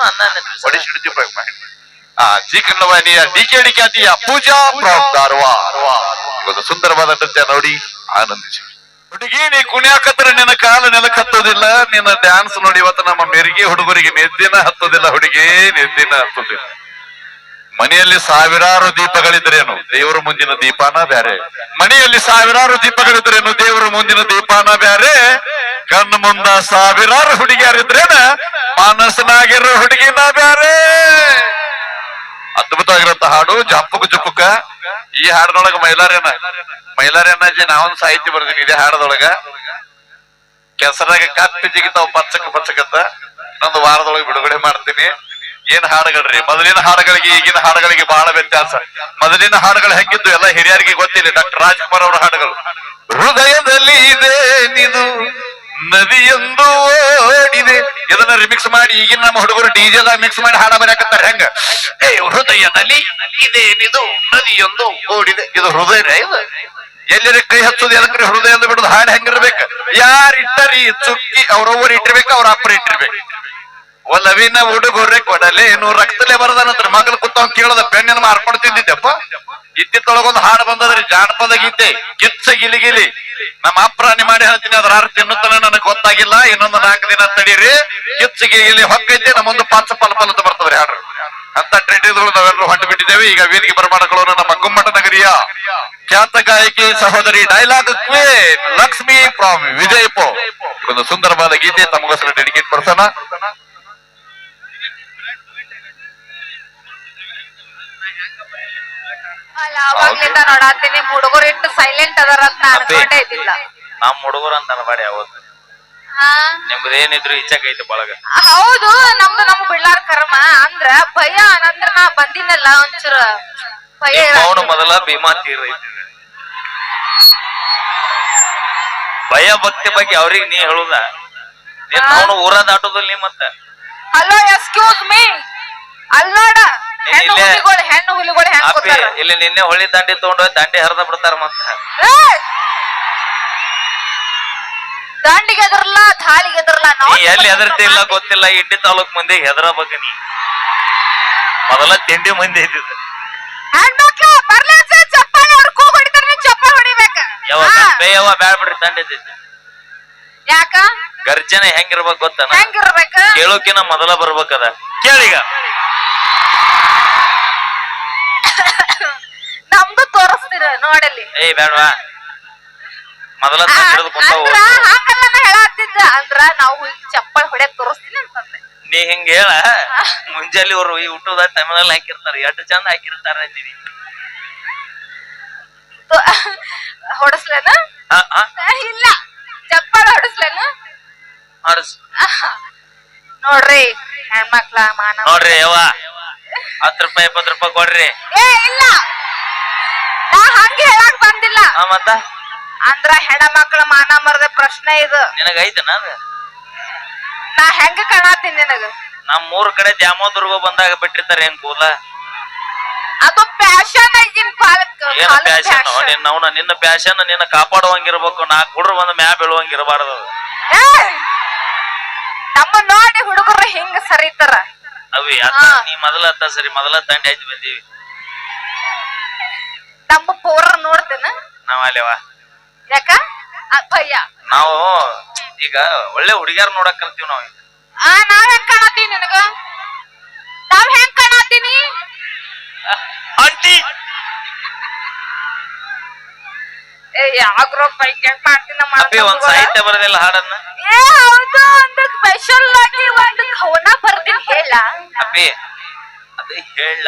ಹೊಡಿಸಿಡ್ತೀವಿ ಜಿ ಕನ್ನಡ ವಾಹಿನಿಯ ಡಿಕೆಡಿ ಖ್ಯಾತಿಯ ಪೂಜಾ ಒಂದು ಸುಂದರವಾದ ನೃತ್ಯ ನೋಡಿ ಆನಂದಿಸಿ ಹುಡುಗಿ ನೀ ಕುಣಿಯಾಕತ್ರ ನಿನ್ನ ಕಾಲ ನೆಲಕ್ ಹತ್ತೋದಿಲ್ಲ ನಿನ್ನ ಡ್ಯಾನ್ಸ್ ನೋಡಿ ಇವತ್ತು ನಮ್ಮ ಮೆರಿಗೆ ಹುಡುಗರಿಗೆ ನಿದ್ದಿನ ಹತ್ತೋದಿಲ್ಲ ಹುಡುಗಿ ನಿದ್ದಿನ ಹತ್ತೋದಿಲ್ಲ ಮನೆಯಲ್ಲಿ ಸಾವಿರಾರು ದೀಪಗಳಿದ್ರೇನು ದೇವರ ಮುಂದಿನ ದೀಪಾನ ಬ್ಯಾರೆ ಮನೆಯಲ್ಲಿ ಸಾವಿರಾರು ದೀಪಗಳಿದ್ರೇನು ದೇವರ ಮುಂದಿನ ದೀಪಾನ ಬ್ಯಾರೆ ಕಣ್ಣು ಮುಂದ ಸಾವಿರಾರು ಹುಡುಗಿಯರಿದ್ರೇನ ಮನಸ್ಸಿನಾಗಿರೋ ಹುಡುಗಿನ ಬ್ಯಾರೆ ಅದ್ಭುತವಾಗಿರುವಂತ ಹಾಡು ಜಪ್ಪುಕ ಜುಪ್ಪುಕ ಈ ಹಾಡಿನೊಳಗ ಮೈಲಾರೇನಾಜಿ ನಾವೊಂದು ಸಾಹಿತ್ಯ ಬರ್ದೀನಿ ಇದೇ ಹಾಡದೊಳಗ ಕೆಸರಾಗ ಕಪ್ಪಿ ಜಿಗಿತಾವ್ ಪಚ್ಚಕ ಪಚ್ಚಕತ್ತ ಇನ್ನೊಂದು ವಾರದೊಳಗೆ ಬಿಡುಗಡೆ ಮಾಡ್ತೀನಿ. ಏನ್ ಹಾಡುಗಳ್ರಿ, ಮೊದಲಿನ ಹಾಡುಗಳಿಗೆ ಈಗಿನ ಹಾಡುಗಳಿಗೆ ಬಹಳ ವ್ಯತ್ಯಾಸ. ಮೊದಲಿನ ಹಾಡುಗಳು ಹೆಂಗಿದ್ದು ಎಲ್ಲ ಹಿರಿಯರಿಗೆ ಗೊತ್ತಿದೆ. ಡಾಕ್ಟರ್ ರಾಜ್ಕುಮಾರ್ ಅವರ ಹಾಡುಗಳು. ಹೃದಯದಲ್ಲಿ ಇದೆ ನಿದು ನದಿಯೊಂದು ಓಡಿದೆ, ಇದನ್ನ ರಿಮಿಕ್ಸ್ ಮಾಡಿ ಈಗಿನ ನಮ್ಮ ಹುಡುಗರು ಡಿಜೆದಾಗ ಮಿಕ್ಸ್ ಮಾಡಿ ಹಾಡ ಬರೆಯಕತ್ತಾರೆ. ಹೆಂಗ ಹೃದಯದಲ್ಲಿ ಇದೆ ನಿದು ನದಿಯೊಂದು ಓಡಿದೆ, ಇದು ಹೃದಯ ಇದು ಎಲ್ಲರ ಕೈ ಹಚ್ಚೋದು ಎದಕ್ರಿ? ಹೃದಯ ಅಂತ ಬಿಡುದು ಹಾಡು ಹೆಂಗಿರ್ಬೇಕು? ಯಾರು ಇಟ್ಟರಿ ಚುಕ್ಕಿ ಅವ್ರೊಬ್ಬರು ಇಟ್ಟಿರ್ಬೇಕು, ಅವ್ರ ಅಪ್ಪರ ಇಟ್ಟಿರ್ಬೇಕು. ಒಲವಿನ ಹುಡುಗರೆ ಕೊಡಲೇನು ರಕ್ತಲೆ ಬರದನಂತ್ರ ಮಗಲ್ ಕೂತವ್ ಕೇಳದ ಪೆಣ್ಣಿನ ಮಾರ್ಕೊಂಡು ತಿಂದಿದ್ದೆಪ್ಪ. ಇತ್ತಿತ್ತೊಳಗೊಂದು ಹಾಡು ಬಂದದ್ರಿ, ಜಾನಪದ ಗೀತೆ ಕಿಚ್ಚ ಗಿಲಿಗಿಲಿ. ನಮ್ಮ ಅಪ್ರಾಣಿ ಮಾಡಿ ಹೇಳ್ತೀನಿ, ಅದ್ರ ಅರ್ಥ ಎನ್ನುತ್ತಾನೆ ನನಗೆ ಗೊತ್ತಾಗಿಲ್ಲ. ಇನ್ನೊಂದು 4 ದಿನ ತಡೀರಿ, ಕಿಚ್ಚ ಗಿಲಿಗಿಲಿ ಹೊಕ್ಕೈತೆ, ನಮ್ಮೊಂದು ಪಾಚ ಪಲ್ ಅಂತ ಬರ್ತವ್ರಿ ಹಾಡ್ರಿ. ಅಂತ ಟ್ರೆಂಡಿಗಳು ನಾವೆಲ್ಲರೂ ಹೊಂಟು ಬಿಟ್ಟಿದ್ದೇವೆ. ಈಗ ವೇದಿಕೆ ಬರಮಾಡಿಕೊಳ್ಳೋರು ನಮ್ಮ ಗುಮ್ಮಟ ನಗರಿಯ ಖ್ಯಾತ ಗಾಯಕಿ ಸಹೋದರಿ dialogue queen Lakshmi from Vijayapura. ಒಂದು ಸುಂದರವಾದ ಗೀತೆ ತಮಗೋಸ್ಕರ ಡೆಡಿಕೇಟ್ ಪಡಿಸೋಣ. ಅಲ್ಲ ಅವಾಗ್ಲಿಂದ ನೋಡಾತೀನಿ ಹುಡುಗರು ಇಟ್ಟು ಸೈಲೆಂಟ್ ಅದಾರ ಅಂತ ಅನ್ಕೊಂಡೇ ಇದ್ದಿಲ್ಲ. ನಮ್ ಹುಡುಗರು ಅಂತ ಅನ್ಬೇಡಿ ಅವತ್ತು. ನಿಮ್ದು ಏನಿದ್ರು ಇಚ್ಛಾಕೈತಿ ಬಳಗ. ಹೌದು, ನಮ್ದು ನಮ್ ಬಿಡ್ಲಾರ ಕರ್ಮ. ಅಂದ್ರ ಭಯ ಅಂದ್ರ ನಾ ಬಂದಿನಲ್ಲ ಒಂಚೂರು ಭಯ. ಅವನು ಮೊದಲ ಭೀಮಾ ತೀರೈತಿ. ಭಯ ಭಕ್ತಿ ಬಗ್ಗೆ ಅವ್ರಿಗೆ ನೀ ಹೇಳುದ? ಅವನು ಊರ ದಾಟೋದಿಲ್ಲ ನೀ ಮತ್ತ. ಹಲೋ ಎಕ್ಸ್ಕ್ಯೂಸ್ ಮೀ, ಅಲ್ಲೋಡ ಹೆಣ್ಣು ಹುಲಿಗಳು ಹೆಂಗ್ ಕೂತಾರ ಇಲ್ಲಿ. ನಿನ್ನೆ ಹೊಳಿ ದಂಡಿ ತಗೊಂಡು ದಂಡಿ ಹರಿದ ಬಿಡ್ತಾರ ಮತ್ತ. ದಂಡಿಗೆ ಎದರ್ಲ ಧಾಳಿಗೆ ಎದರ್ಲ. ಎಲ್ಲಿ ಹೆದರ್ತಿಲ್ಲ ಗೊತ್ತಿಲ್ಲ. ಇಡ್ಡಿ ತಾಲೂಕ್ ಮಂದಿಗೆ ಹೆದರ ಬಗ್ಗೆ ನೀ ಮೊದಲ ತಿಂಡಿ ಮಂದಿ ಇದ್ದಿದ್ದು. ಹೆಣ್ಮಕ್ಳು ಬರ್ಲಿ ಚಪ್ಪಾಳೆ ಹೊಡ್ಕೋ ಹೊಡಿತಾರ, ನೀವು ಚಪ್ಪಾಳೆ ಹೊಡಿಬೇಕ. ಯಾವ ಬ್ಯಾಡ ಬಿಡ್ರಿ ದಂಡಿ ಯಾಕ ಗರ್ಜನೆ ಹೆಂಗಿರ್ಬೇಕು ಗೊತ್ತಾನ? ಹೆಂಗಿರ್ಬೇಕ ಕೇಳೋಕಿನ ಮೊದಲ ಬರ್ಬೇಕದ. ಕೇಳಿಗ ನಮ್ದು ತೋರಿಸ್ತೀರ ನೋಡಲಿ. ಬೇಡವಾ ಮೊದಲ ಹಂಗಲ್ಲ ಹೇಳತ್ತಿದ್ದ. ಅಂದ್ರ ನಾವು ಚಪ್ಪಲ್ ಹೊಡ್ಯಾಕ್ ತೋರಿಸ್ತೀನಿ ಅಂತಂದೆ. ನೀ ಹಿಂಗ ಹೇಳ. ಮುಂಜಾನೆ ಅವ್ರು ಈ ಊಟದ ಟೈಮಲ್ಲಿ ಹಾಕಿರ್ತಾರ, ಎಷ್ಟು ಚಂದ ಹಾಕಿರ್ತಾರ ಅಂತೀನಿ. ಹೊಡಸ್ಲೇನ? ಇಲ್ಲ, ಚಪ್ಪಲ್ ಹೊಡಸ್ಲೇನ? ನೋಡ್ರಿ ಹೆಣ್ಮಕ್ಳ ಮಾನ ನೋಡ್ರಿ ಯವ್ವ 10 ರೂಪಾಯಿ 20 ರೂಪಾಯಿ ಕೊಡ್ರಿ. ಏ ಇಲ್ಲ, ನಾ ಹಂಗೆ ಹೇಳಕ್ ಬಂದಿಲ್ಲ. ಮತ್ತ ಅಂದ್ರ ಹೆಣ್ಮಕ್ಳ ಮಾನ ಮರದ ಪ್ರಶ್ನೆ ಇದು. ನಿನಗ ಐತನ ಅದು? ನಾ ಹೆಂಗ ಕಾಣತೀನಿ ನಿನಗ? ನಮ್ 3 ಕಡೆ ದ್ಯಾಮೋದುರ್ಗ ಬಂದಾಗ ಬಿಟ್ಟಿರ್ತಾರ ಹೆಂಗ್ ಕೂದ. ಅದು ಪ್ಯಾಶನ್ ಆಗಿನ ಏನ್ ಪ್ಯಾಶನ್? ನಿನ್ನ ಪ್ಯಾಶನ್ ನಿನ್ನ ಕಾಪಾಡುವಂಗಿರ್ಬೇಕು. 4 ಹುಡುಗರು ಬಂದ ಮ್ಯಾ ಬೀಳುವಂಗಿರಬಾರ್ದು. ನಮ್ಮ ನೋಡಿ ಹುಡುಗರು ಹಿಂಗ ಸರಿತಾರ. ಅವಿ ನೀ ಮೊದಲ ಸರಿ, ಮೊದಲ ತಂಡಿ ಆಯ್ತು ಬಂದೀವಿ. ನಮ್ಮ ಪೌರ ನೋಡ್ತೇನ ನಾವ್ ಅಲ್ಲೇವಾ? ಯಾಕ ಭಯ? ನಾವು ಈಗ ಒಳ್ಳೆ ಹುಡುಗಿಯರ್ ನೋಡಕ್ ಕಲ್ತೀವಿ ನಾವ್. ನಾವ್ ಹೆಂಗ್ ಕಾಣತೀವಿ ನಿನಗ? ನಾವ್ ಹೆಂಗ್ ಕಾಣತೀನಿ? ಆಂಟಿ ಯಾಗ್ರಪ್ಪ ಹಿಂಗ್ ಮಾಡ್ತೀನಿ? ಒಂದ್ ಸಾಹಿತ್ಯ ಬರದಿಲ್ಲ ಹಾಡನ್ನ. ಹೌದು, ಒಂದು ಸ್ಪೆಷಲ್ ಆಗಿ ಒಂದು ಕವನ ಬರ್ತೀನಿ ಹೇಳ. ಅಪ್ಪಿ ಅದೇ ಹೇಳ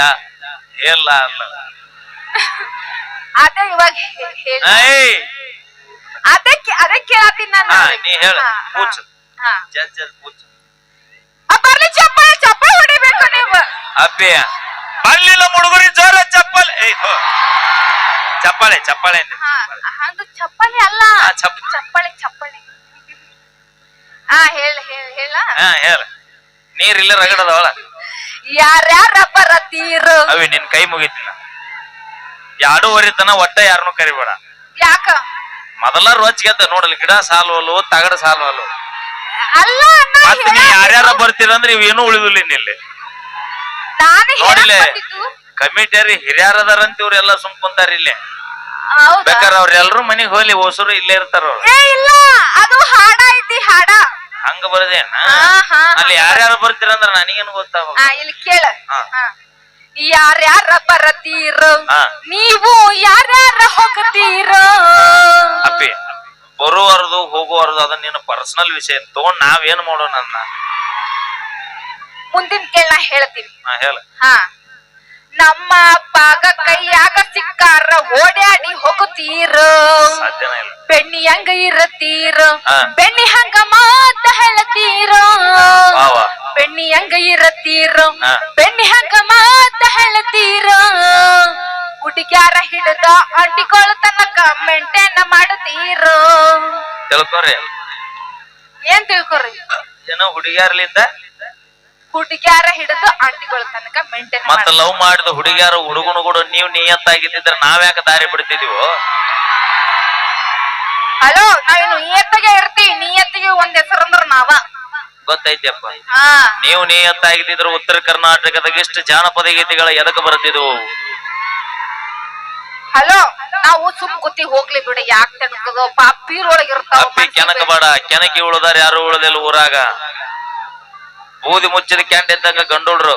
ಹೇಳ ಅಲ್ಲ, ಅದೇ ಇವಾಗ ಹೇಳ. ಅದೇ ಕೇಳತ್ತೀನಿ ನಾನು. ನೀ ಹೇಳ. ಪೂಚ್ ಜಲ್ ಪೂಚ್. ಬರ್ಲಿ ಚಪ್ಪಲ್ ಚಪ್ಪಲ್ ಹೊಡಿಬೇಕು ನೀವು. ಅಪ್ಪಿ ಬರ್ಲಿಲ್ಲ ಹುಡುಗರಿ ಜೋರ ಚಪ್ಪಲ್. ಚಪ್ಪಾಳೆ ಚಪ್ಪಾಳೆ ಅದು ಚಪ್ಪಲಿ ಅಲ್ಲ, ಚಪ್ಪಳಿ ಚಪ್ಪಳಿ. ಹೇಳ ಹೇಳ ಹೇಳ. ನೀರಿಲ್ಲ ರಗಡದವಳ. ಯಾರ್ಯಾರ ಬರತೀರು? ಅವಿ ನಿನ್ ಕೈ ಮುಗಿತೀನ. 2:30 ತನ ಒಟ್ಟ ಯಾರನ್ನು ಕರಿಬೇಡ. ಯಾಕ? ಮೊದಲ ರೋಜ್ಗೆದ್ದ ನೋಡಲಿ, ಗಿಡ ಸಾಲ್ವಲ್ಲು ತಗಡ ಸಾಲ್ವಲ್ಲು. ಅಲ್ಲ ಮತ್ ನೀ ಯಾರ್ಯಾರ ಬರ್ತೀರಂದ್ರೆ ಇವೇನು ಉಳಿದಿಲ್ಲ ಇಲ್ಲಿ. ನೋಡಿಲೆ ಕಮಿಟಿಯರಿ ಹಿರಿಯರದಾರಂತ ಇವ್ರೆಲ್ಲ ಸುಮ್ಕೊಂತಾರ ಇಲ್ಲಿ. ಬೇಕಾದ್ರೆ ಅವ್ರೆಲ್ರು ಮನಿಗ್ ಹೋಗ್ಲಿ, ಹೊಸರು ಇಲ್ಲೇ ಇರ್ತಾರ. ಇಲ್ಲ, ಅದು ಹಾಡ ಐತಿ ಹಾಡ. ಹಂಗ ಬರದೇನ? ಅಲ್ಲಿ ಯಾರ್ಯಾರು ಬರ್ತೀರಂದ್ರ ನನಗೇನು ಗೊತ್ತಾಗ. ಇಲ್ಲಿ ಕೇಳ. ಯಾರ್ಯಾರ ಬರತೀರೋ, ನೀವು ಯಾರ್ಯಾರ ಹೋಗ್ತೀರೋ? ಅಪ್ಪಿ ಬರುವರ್ದು ಹೋಗುವರ್ದು ಅದನ್ನ ನಿನ್ನ ಪರ್ಸನಲ್ ವಿಷಯ ತಗೊಂಡ್ ನಾವೇನ್ ಮಾಡೋಣ? ಮುಂದಿನ ಕೇಳ ನಾ ಹೇಳ್ತೀನಿ. ಹೇಳ. ನಮ್ಮ ಅಪ್ಪಗ ಕೈಯಾಗ ಸಿಕ್ಕಾರ ಓಡ್ಯಾಡಿ ಹೋಗುತ್ತೀರೋ? ಸಾಧ್ಯನೇ ಇಲ್ಲ. ಬೆಣ್ಣಿ ಹಂಗ ಇರತೀರೋ, ಬೆಣ್ಣಿ ಹಂಗ ಮಾತ ಹೇಳ್ತೀರೋ? ಬೆಣ್ಣಿ ಹಂಗ ಇರತ್ತೀರೋ ಹಾ. ಬೆಣ್ಣಿ ಹಂಗ ಮಾತ ಹೇಳ್ತೀರೋ ಹುಡುಗ್ಯಾರ ಹಿಡಿದ ಅಂಟಿಕೊಳ್ಳ ತನಕ ಮೇಂಟೈನ್ ಮಾಡ್ತೀರೋ ತಿಳ್ಕೊರಿ ಏನ್ ತಿಳ್ಕೊರಿ ಏನೋ ಹುಡುಗಿಯರ್ಲಿಂದ ಹುಡುಗ್ಯಾರ ಹಿಡಿದು ಅಂಟಿಕೊಳ್ಳ ತನಕ ಮೇಂಟೈನ್ ಮತ್ತ ಲವ್ ಮಾಡಿದ ಹುಡುಗಿಯಾರು ಹುಡುಗನು ಕೂಡ ನೀವ್ ನಿಯತ್ತಾಗಿದ್ದಿದ್ರೆ ನಾವ್ಯಾಕ ದಾರಿ ಬಿಡ್ತಿದೀವೋ ಹಲೋ ನಾವೇನು ನಿಯತ್ತಿಗೆ ಇರ್ತೀವಿ ನಿಯತ್ತಿಗೆ ಒಂದ್ ಹೆಸರು ಅಂದ್ರ ನಾವ ಗೊತ್ತೈತಿಯಪ್ಪ ಹಾ ನೀವು ನಿಯತ್ತಾಗಿದ್ದಿದ್ರೆ ಉತ್ತರ ಕರ್ನಾಟಕದಾಗ ಎಷ್ಟು ಜಾನಪದ ಗೀತೆಗಳ ಎದಕ್ ಬರ್ತಿದ್ವು ಹಲೋ ನಾವು ಸುಮ್ ಗೊತ್ತಿ ಹೋಗ್ಲಿ ಬಿಡ ಯಾಕೆ ತನಕದ ಪಾಪೀರೊಳಗ ಇರ್ತಾವ ಅಪ್ಪಿ ಕೆನಕ ಬೇಡ ಕೆನಕಿ ಉಳದಾರ ಯಾರು ಉಳದಿಲ್ಲ ಊರಾಗ ಬೂದಿ ಮುಚ್ಚಿದ ಕ್ಯಾಂಟ್ ಇದ್ದಂಗ ಗಂಡೋಳ್ರು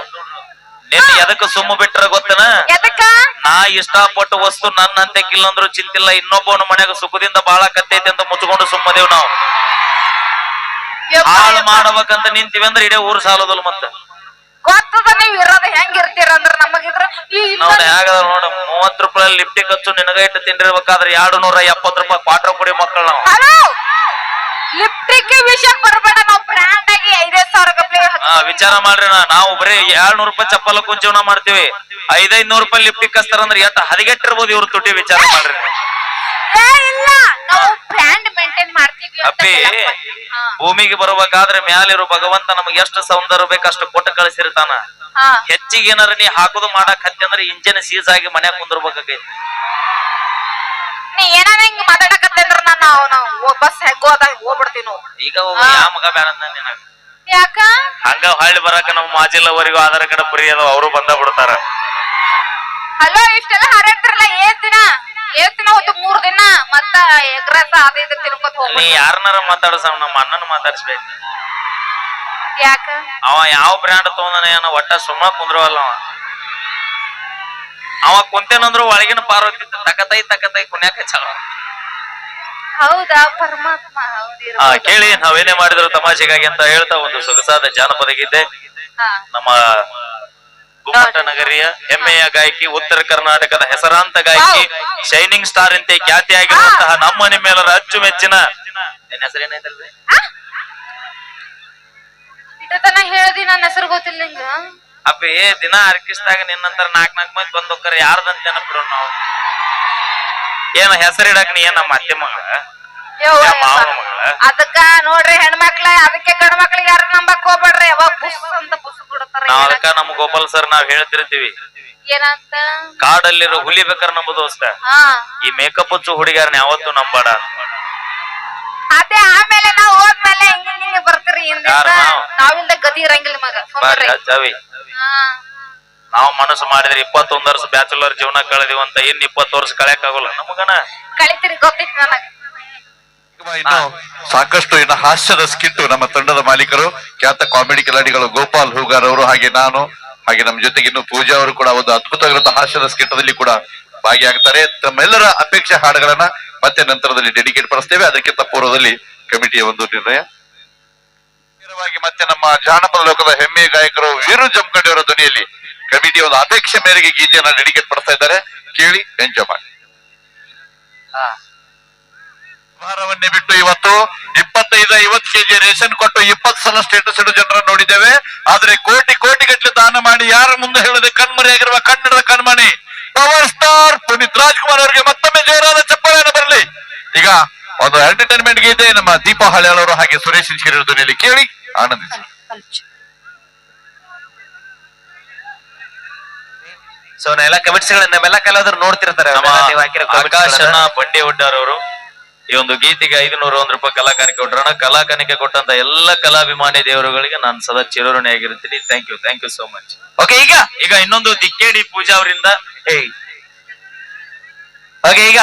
ನಿನ್ನ ಎದಕ್ ಸುಮ್ಮ ಬಿಟ್ರ ಗೊತ್ತನ ಎದಕ್ಕ ನಾ ಇಷ್ಟಪಟ್ಟ ವಸ್ತು ನನ್ನ ಅಂತೆ ಕಿಲ್ಲಂದ್ರು ಚಿಂತಿಲ್ಲ ಇನ್ನೊಬ್ಬವನ ಮನ್ಯಾಗ ಸುಖದಿಂದ ಬಾಳ ಕತ್ತೈತಿ ಅಂತ ಮುಚ್ಕೊಂಡು ಸುಮ್ಮದೇವ್ ನಾವು ಹಾಳು ಮಾಡ್ಬೇಕಂತ ನಿಂತೀವಿ ಅಂದ್ರೆ ಇಡೇ ಊರ್ ಸಾಲೋದಲ್ಲ ಮತ್ತ ಗೊತ್ತದ ನೀವ್ ಇರೋದ ಹೆಂಗ್ ಇರ್ತೀರ ಅಂದ್ರ ನಮಗಿದ್ರ ಈ ನೋಡ ಹೇಗದ ನೋಡ 30 ರೂಪಾಯಿ ಲಿಫ್ಟಿ ಖರ್ಚು ನಿನಗ ಇಟ್ಟು ತಿಂಡಿರ್ಬೇಕಾದ್ರೆ 270 ರೂಪಾಯಿ ಕ್ವಾರ್ಟರ್ ಕೊಡಿ ಮಕ್ಕಳು ನಾವು ಹಲೋ ಲಿಪ್ಟಿಕ್ ವಿಷಯ ಬರಬೇಡ ನಾವು ಬ್ರ್ಯಾಂಡ್ ಆಗಿ 5,000 ಗಪ್ಲೆ ವಿಚಾರ ಮಾಡ್ರಿ ನಾವು ಬರೀ 200 ರೂಪಾಯಿ ಚಪ್ಪಲ ಕುಂಚವನ ಮಾಡ್ತೀವಿ 500 ರೂಪಾಯಿ ಲಿಫ್ಟಿಕ್ ಕಸ್ತಾರ ಅಂದ್ರೆ ಎಷ್ಟ ಹದಿಗೆಟ್ಟಿರ್ಬೋದು ಇವ್ರ ತುಟಿ ವಿಚಾರ ಮಾಡ್ರಿ ಇಲ್ಲ ನಾವು ಬ್ರ್ಯಾಂಡ್ ಮೇಂಟೈನ್ ಮಾಡ್ತೀವಿ ಅಂತ ಅಪ್ಪಿ ಹೇಳಪ್ಪ. ಹಾ, ಭೂಮಿಗೆ ಬರ್ಬೇಕಾದ್ರೆ ಮ್ಯಾಲಿರೋ ಭಗವಂತ ನಮ್ಗೆ ಎಷ್ಟು ಸೌಂದರ್ಯ ಬೇಕಷ್ಟು ಕೊಟ್ಟು ಕಳಿಸಿರ್ತಾನ ಹಾ. ಹೆಚ್ಚಿಗೆ ಏನಾರ ನೀ ಹಾಕೋದು ಮಾಡಕ್ ಹತ್ತಿ ಅಂದ್ರೆ ಇಂಜಿನ್ ಸೀಸ್ ಆಗಿ ಮನ್ಯಾಗ ಕುಂದಿರ್ಬೇಕಾಗೈತಿ ನೀ ಏನಾರ ಹಿಂಗ್ ಮಾತಾಡಕತ್ತೆ ಅಂದ್ರ ನಾವು ಬಸ್ ಹೆಗ್ಗೋದಾಗ ಹೋಗ್ಬಿಡ್ತೀವಿ ನಾವು ಈಗ ಹೋಗು ಯಾ ಮಗ ಬೇಡ ಅಂದ ನಿನಗ ಯಾಕ ಹಂಗ ಹಳ್ಳಿ ಬರಾಕ ನಮ್ಮ ಮಾಜಿಲ್ಲವರೆಗೂ ಆಧಾರ ಕಡೆ ಪ್ರೀ ಅದ ಅವರು ಬಂದ ಬಿಡ್ತಾರ ಹಲೋ ಇಷ್ಟೆಲ್ಲ ಹಾರಾಡ್ತಿರಲ್ಲ ಏತ್ ದಿನ ಹೊತ್ತು 3 ದಿನ ಮತ್ತ ಎಗ್ರಸ ಅದ ಇದು ತಿನ್ಕೋತ ನೀ ಹೋಗ್ಬಿಡ್ತೀವಿ ಯಾರನ್ನಾರ ಮಾತಾಡ್ಸ ನಮ್ಮ ಅಣ್ಣನ ಮಾತಾಡ್ಸ್ಬೇಕು ಯಾಕ ಅವ ಯಾವ ಬ್ರ್ಯಾಂಡ್ ತಗೊಂಡನ ಏನೋ ಒಟ್ಟ ಸುಮ್ಮ ಕುಂದ್ರವಲ್ಲ ಅವ ಕುಂತೇನಂದ್ರು ಒಳಗಿನ ಪಾರ್ವತಿ ತಕತೈ ಕುಣ್ಯಾಕ ಚಲೋ ಹೌದಾ ಪರಮಾತ್ಮ ಹೌದಿರ ಕೇಳಿ ನಾವೇನೇ ಮಾಡಿದ್ರು ತಮಾಷೆಗಾಗಿ ಅಂತ ಹೇಳ್ತಾ ಒಂದು ಸೊಗಸಾದ ಜಾನಪದ ಗೀತೆ ಹಾ ನಮ್ಮ ಗುಮ್ಮಟ ನಗರಿಯ ಹೆಮ್ಮೆಯ ಗಾಯಕಿ ಉತ್ತರ ಕರ್ನಾಟಕದ ಹೆಸರಾಂತ ಗಾಯಕಿ ಶೈನಿಂಗ್ ಸ್ಟಾರ್ ಅಂತೆ ಖ್ಯಾತಿಯಾಗಿರುವಂತಹ ನಮ್ಮ ನಿಮ್ಮೆಲ್ಲರ ಅಚ್ಚುಮೆಚ್ಚಿನ ನಿನ್ನ ಹೆಸರೇನೈತಲ್ರಿ ಇಟ್ಟತನ ಹೇಳ್ದಿ ನನ್ನ ಹೆಸರು ಗೊತ್ತಿಲ್ಲ ನಿಂಗ ಅಪ್ಪಿ ದಿನ ಆರ್ಕೆಸ್ಟ್ರಾಗ ನಿನ್ನಂತರ 4 ಮಂದಿ ಬಂದ್ ಹೋಗ್ತಾರ ಯಾರ್ದಂತ ನೆನಪಿಡೋ ನಾವು ಏನ ಹೆಸರಿಡಕ್ ನೀ ಏನ್ ನಮ್ಮ ಅತ್ತೆ ಮಗಳ ಯವ್ವ, ಯಾ ಮಾವನ ಮಗಳ ಅದಕ್ಕ ನೋಡ್ರಿ ಹೆಣ್ಮಕ್ಳ ಅದಕ್ಕೆ ಗಂಡ ಮಕ್ಳಿಗೆ ಯಾರು ನಂಬಕ್ ಹೋಗ್ಬೇಡ್ರಿ ಯಾವಾಗ ಬುಸ್ ಅಂತ ಬುಸ್ ಬಿಡ್ತಾರ ನಾವ್ ಅದಕ್ಕ ನಮ್ ಗೋಪಾಲ್ ಸರ್ ನಾವ್ ಹೇಳ್ತಿರ್ತೀವಿ ಏನಂತ ಕಾಡಲ್ಲಿರೋ ಹುಲಿ ಬೇಕಾರೆ ನಂಬುದೋಸ್ತ ಹಾ ಈ ಮೇಕಪ್ ಹಚ್ಚು ಹುಡುಗಿಯರ್ನ ಯಾವತ್ತೂ ನಂಬಾಡ ಅದೇ ಆಮೇಲೆ ನಾವ್ ಹೋದ್ಮೇಲೆ ಹಿಂಗ ಬರ್ತೀರಿ ಹಿಂದಿಂದ ಯಾರು ನಾವು? ನಾವಿಲ್ದ ಗತಿ ಇರಂಗಿಲ್ಲ ಮಗ ಬಾರಿ ಸುಮ್ನಿರಿ. ಅಜ್ಜಾವಿ ಹಾ ನಾವು ಮನಸ್ಸು ಮಾಡಿದ್ರೆ 21 ವರ್ಷ ಬ್ಯಾಚುಲರ್ ಜೀವನ ಕಳೆದಿವಂತ ಇನ್ 20 ವರ್ಷ ಕಳೆಯಕ್ ಆಗೋಲ್ಲ ನಮಗನ ಕಳಿತೀರಿ ಗೊತ್ತಿತ್ತು ನನಗ ಇನ್ನು ಸಾಕಷ್ಟು ಇನ್ನು ಹಾಸ್ಯದ ಸ್ಕಿಟ್ ನಮ್ಮ ತಂಡದ ಮಾಲೀಕರು ಖ್ಯಾತ ಕಾಮಿಡಿ ಕಿಲಾಡಿಗಳು ಗೋಪಾಲ್ ಹೂಗಾರ್ ಅವರು ಹಾಗೆ ನಾನು ಹಾಗೆ ನಮ್ಮ ಜೊತೆಗೆ ಇನ್ನು ಪೂಜಾ ಅವರು ಕೂಡ ಒಂದು ಅದ್ಭುತವಾಗಿರುವಂತಹ ಹಾಸ್ಯದ ಸ್ಕಿಟ್ಟದಲ್ಲಿ ಕೂಡ ಭಾಗಿಯಾಗ್ತಾರೆ. ತಮ್ಮೆಲ್ಲರ ಅಪೇಕ್ಷೆ ಹಾಡುಗಳನ್ನ ಮತ್ತೆ ನಂತರದಲ್ಲಿ ಡೆಡಿಕೇಟ್ ಪಡಿಸ್ತೇವೆ. ಅದಕ್ಕಿಂತ ಪೂರ್ವದಲ್ಲಿ ಕಮಿಟಿಯ ಒಂದು ನಿರ್ಣಯ ನೇರವಾಗಿ ಮತ್ತೆ ನಮ್ಮ ಜಾನಪದ ಲೋಕದ ಹೆಮ್ಮೆಯ ಗಾಯಕರು ವೀರು ಜಮಖಂಡಿ ಅವರ ಧ್ವನಿಯಲ್ಲಿ ಕಮಿಟಿಯ ಒಂದು ಅಪೇಕ್ಷೆ ಮೇರೆಗೆ ಗೀತೆಯನ್ನ ಡೆಡಿಕೇಟ್ ಪಡಿಸ್ತಾ ಇದ್ದಾರೆ. ಕೇಳಿ ಎಂಜಾಯ್ ಮಾಡಿ. ಭಾರವನ್ನೇ ಬಿಟ್ಟು ಇವತ್ತು 25-50 ಕೆಜಿ ರೇಷನ್ ಕೊಟ್ಟು 20 ಸಲ ಸ್ಟೇಟಸ್ ಇಡೋ ಜನರನ್ನು ನೋಡಿದ್ದೇವೆ. ಆದ್ರೆ ಕೋಟಿ ಗಟ್ಟಲೆ ದಾನ ಮಾಡಿ ಯಾರ ಮುಂದೆ ಹೇಳದೆ ಕಣ್ಮರೆಯಾಗಿರುವ ಕನ್ನಡದ ಕಣ್ಮಣಿ ಪವರ್ ಸ್ಟಾರ್ ಪುನೀತ್ ರಾಜ್ಕುಮಾರ್ ಅವರಿಗೆ ಮತ್ತೊಮ್ಮೆ ಜೋರಾದ ಚಪ್ಪಾಳೆಯನ್ನು ಬರಲಿ. ಈಗ ಒಂದು ಎಂಟರ್ಟೈನ್ಮೆಂಟ್ ಗೀತೆ ನಮ್ಮ ದೀಪಾ ಹಳ್ಯಾಳ್ ಅವರು ಹಾಗೆ ಸುರೇಶ್ ಇಂಚಿಗಿರಿ ಧ್ವನಿಯಲ್ಲಿ ಕೇಳಿ ಆನಂದಿಸಿ. ಸೊ ಎಲ್ಲ ಕಮೆಂಟ್ಸ್ ನಮ್ಮೆಲ್ಲ ಕಲಾವಿದರು ನೋಡ್ತಿರ್ತಾರೆ. ಆಕಾಶನ ಬಂಡಿ ಹುಡ್ಡಾರವರು ಈ ಒಂದು ಗೀತೆಗೆ 501 ರೂಪಾಯಿ ಕಲಾಕಾನಿಕೆ ಕೊಟ್ಟರಣ. ಕಲಾಕಾನಿಕೆ ಕೊಟ್ಟಂತ ಎಲ್ಲ ಕಲಾಭಿಮಾನಿ ದೇವರುಗಳಿಗೆ ನಾನು ಸದಾ ಚಿರಋಣಿಯಾಗಿರ್ತೀನಿ. Thank you so much. Okay ಈಗ ಇನ್ನೊಂದು ದಿಕ್ಕೇಡಿ ಪೂಜಾ ಅವರಿಂದ ಓಕೆ ಈಗ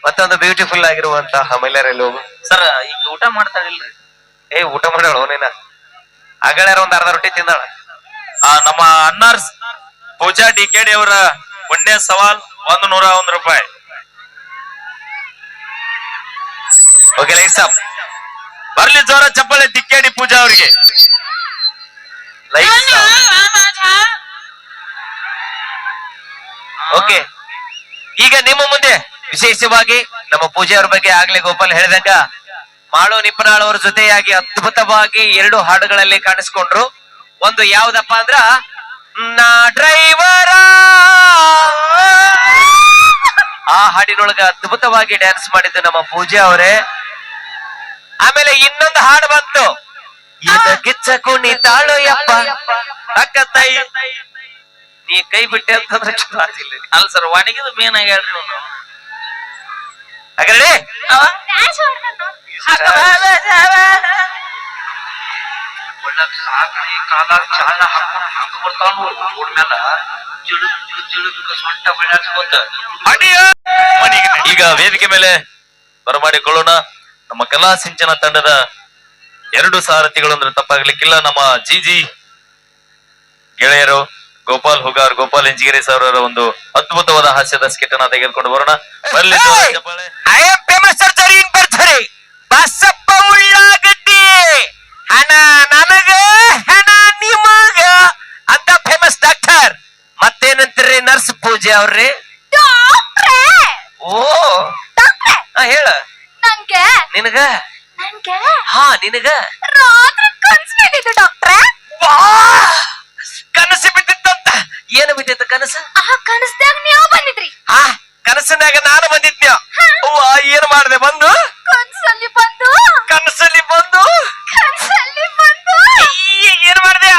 ಮತ್ತೊಂದು ಬ್ಯೂಟಿಫುಲ್ ಆಗಿರುವಂತಹ ಮಹಿಳೆಯರಲ್ಲಿ ಹೋಗು ಸರ್ ಈಗ ಊಟ ಮಾಡ್ತಾಳಿಲ್ರಿ? ಊಟ ಮಾಡೋಣ ನೀನ ಆಗಳಾರ ಒಂದ್ ಅರ್ಧ ರೊಟ್ಟಿ ತಿಂದಾಳ. ನಮ್ಮ ಅನ್ನಾರ್ ಪೂಜಾ ಡಿಕೆಡಿ ಅವರ ಪುಣ್ಯ ಸವಾಲ್ 101 ರೂಪಾಯಿ. ಓಕೆ ಲೈಟ್ಸ್ ಅಪ್ ಬರ್ಲಿ ಜೋರ ಚಪ್ಪಾಳೆ ದಿಕ್ಕೇಡಿ ಪೂಜಾ ಅವರಿಗೆ. ಓಕೆ ಈಗ ನಿಮ್ಮ ಮುಂದೆ ವಿಶೇಷವಾಗಿ ನಮ್ಮ ಪೂಜೆಯವ್ರ ಬಗ್ಗೆ ಆಗ್ಲೇ ಗೋಪಾಲ್ ಹೇಳಿದಂಗ ಮಾಳು ನಿಪನಾಳ್ ಅವ್ರ ಜೊತೆಯಾಗಿ ಅದ್ಭುತವಾಗಿ 2 ಹಾಡುಗಳಲ್ಲಿ ಕಾಣಿಸ್ಕೊಂಡ್ರು. ಒಂದು ಯಾವ್ದಪ್ಪ ಅಂದ್ರ ನಾ ಡ್ರೈವರ, ಆ ಹಾಡಿನೊಳಗ ಅದ್ಭುತವಾಗಿ ಡ್ಯಾನ್ಸ್ ಮಾಡಿದ್ದು ನಮ್ಮ ಪೂಜೆ ಅವರೇ. ಆಮೇಲೆ ಇನ್ನೊಂದು ಹಾಡು ಬಂತು, ಕಿಚ್ಚ ಕುಣಿ ತಾಳು ಯಪ್ಪ ಅಕ್ಕ ತಾಯಿ, ನೀ ಕೈ ಬಿಟ್ಟೆ ಅಂತಂದ್ರೆ ಚಲೋ ಆಗ್ತಿಲ್ಲ. ಅಲ್ಲ ಸರ್ ವಾಣಿಗಿದು ಮೇನ್ ಆಗಿ ಹೇಳ್ರಿ ಅವ್ನು. ಹಾಗಾದ್ರೆ ಸಾಕಣೆ ಕಾಲ ಚಾಲ ಹಾಕೊಂಡು ಹಂಗ ಬರ್ತಾವ ರೋಡ್ ಮೇಲೆ ಸೊಂಟ ಬೆಳೆಸ್ಕೊತ. ಈಗ ವೇದಿಕೆ ಮೇಲೆ ಬರಮಾಡಿಕೊಳ್ಳೋಣ ನಮ್ಮ ಕಲಾ ಸಿಂಚನ ತಂಡದ 2 ಸಾರಥಿಗಳು ಅಂದ್ರೆ ತಪ್ಪಾಗ್ಲಿಕ್ಕಿಲ್ಲ. ನಮ್ಮ ಜಿಜಿ ಗೆಳೆಯರು ಗೋಪಾಲ್ ಹುಗಾರ್, ಗೋಪಾಲ್ ಇಂಜಿಗಿರಿ ಸರ್ ಅವರ ಒಂದು ಅದ್ಭುತವಾದ ಹಾಸ್ಯದ ಸ್ಕಿಟ್ ಅನ್ನ ತೆಗೆದುಕೊಂಡು ಬರೋಣ. ಬರ್ಲಿ ಚಪ್ಪಾಳೆ. ಸರ್ಜರಿ ಬರ್ತಾರೆ ಬಸಪ್ಪ ಉಳ್ಳಾಗಡ್ಡಿ, ಹಣ ನನಗ ಹಣ ನಿಮಗ ಅಂತ ಫೇಮಸ್ ಡಾಕ್ಟರ್. ಮತ್ತೇನಂತೀರಿ ನರ್ಸ್ ಪೂಜೆ ಅವ್ರಿ? ಓ ಹೇಳ. ನನ್ಗೆ ನಿನಗ ನನ್ಗೆ ಹಾ ನಿನಗ ರಾತ್ರಿ ಕನ್ಸು ಬಿದ್ದಿತ್ತು ಡಾಕ್ಟ್ರೆ. ಕನಸು ಬಿದ್ದಿತ್ತಂತ. ಏನು ಬಿದ್ದಿತ್ತು ಕನಸು? ಆ ಕನಸ್ದಾಗ ನೀವು ಬಂದಿದ್ರಿ. ಆ ಕನಸಿನಾಗ ನಾನು ಬಂದಿದ್ನ್ಯ. ಅವ್ವ ಏನ್ ಮಾಡಿದೆ ಬಂದು? ಕನ್ಸಲ್ಲಿ ಬಂದು ಕನಸಲ್ಲಿ ಬಂದು ಏನ್ ಮಾಡಿದೆ?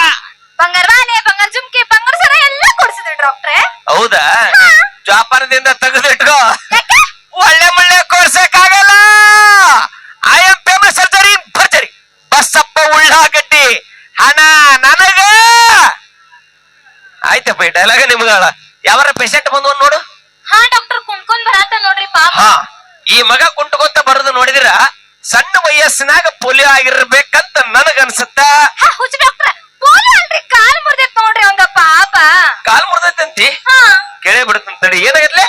ಬಂಗಾರ ಬಾನೆ, ಬಂಗಾರ ಜುಮ್ಕಿ, ಬಂಗಾರ ಸರ ಎಲ್ಲ ಕೊಡ್ಸಿದ್ರಿ ಡಾಕ್ಟ್ರೆ. ಹೌದಾ? ಜಾಪಾನದಿಂದ ತೆಗೆದಿಟ್ಕೋ, ಒಳ್ಳೆ ಒಳ್ಳೆ ಕೋರ್ಸಕ್ಕಾಗಲ್ಲ. ಐ ಆಮ್ ಫೇಮಸ್ ಸರ್ಜರಿ ಭರ್ಜರಿ ಬಸಪ್ಪ ಉಳ್ಳಾಗಡ್ಡಿ, ಹಣ ನನಗ. ಆಯ್ತಪ್ಪ ಈ ಡೈಲಾಗ ನಿಮ್ಗಳ. ಯಾವಾರ ಪೇಷಂಟ್ ಬಂದ್ ನೋಡು. ಹಾ ಡಾಕ್ಟರ್ ಕುಂತ್ಕೊಂಡ್ ಬರಾತ ನೋಡ್ರಿ ಪಾಪ. ಹಾ ಈ ಮಗ ಕುಂಟುಕೊಂತ ಬರೋದು ನೋಡಿದಿರ ಸಣ್ಣ ವಯಸ್ಸಿನಾಗ ಪೋಲಿಯೋ ಆಗಿರ್ಬೇಕಂತ ನನಗನ್ಸುತ್ತ. ಹುಚ್ಚ ಡಾಕ್ಟ್ರ, ಪೋಲಿಯೋ ಅಲ್ರಿ, ಕಾಲ್ ಮುರ್ದೈತ್ ನೋಡ್ರಿ ಅವಂಗ ಪಾಪ. ಕಾಲ್ ಮುರ್ದೈತಂತಿ? ಹಾ ಕೇಳೇ ಬಿಡುತ್ತಂತಡಿ. ಏನಾಗತ್ಲೆ?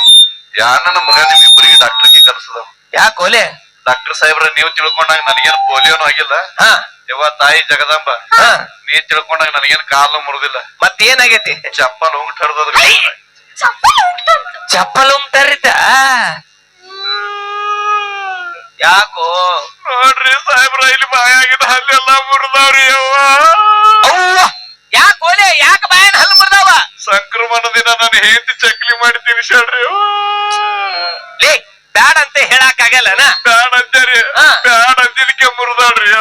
ನನ್ನ ಮಗ ನಿಮ್ ಇಬ್ಬರಿಗೆ ಡಾಕ್ಟರ್ಗೆ ಕಲ್ಸದ. ಯಾಕೋಲೆ? ಡಾಕ್ಟರ್ ಸಾಹೇಬ್ರ ನೀವು ತಿಳ್ಕೊಂಡಾಗ ನನಗೇನು ಪೋಲಿಯೋನು ಆಗಿಲ್ಲ. ಹಾ ಯವ್ವ ತಾಯಿ ಜಗದಾಂಬ, ಹಾ ನೀ ತಿಳ್ಕೊಂಡಾಗ ನನಗೇನು ಕಾಲು ಮುರಿದಿಲ್ಲ. ಮತ್ತೇನಾಗೈತಿ? ಚಪ್ಪಲ್ ಹೋಗಿ ಹರಿದ್ರಿ. ಚಪ್ಪಲಿ ಉಂಟಂತ. ಚಪ್ಪಲ್ ಉಂಟರಿತ? ಯಾಕೋ ನೋಡ್ರಿ ಸಾಹೇಬ್ರ, ಇಲ್ಲಿ ಬಾಯಾಗಿನ ಹಲ್ಲೆಲ್ಲ ಮುರಿದವ್ರಿ. ಯವ್ವ ಅವ್ವ ಯಾಕೋಲೆ? ಯಾಕ ಬಾಯನ್ ಹಲ್ಲು ಮುರಿದವ? ಸಂಕ್ರಮಣ ದಿನ ನಾನು ಹೆಂಡತಿ ಚಕ್ಲಿ ಮಾಡಿ ತಿನ್ಸಾಡ್ರಿ. ಲೇ ಬ್ಯಾಡ ಅಂತ ಹೇಳಕ್ಕಾಗಲ್ಲನ? ಬ್ಯಾಡ ಅಂತಾರಿ, ಹಾ. ಬ್ಯಾಡ ಅಂದಿದ್ದಕ್ಕೆ ಮುರಿದಾಡ್ರಿ.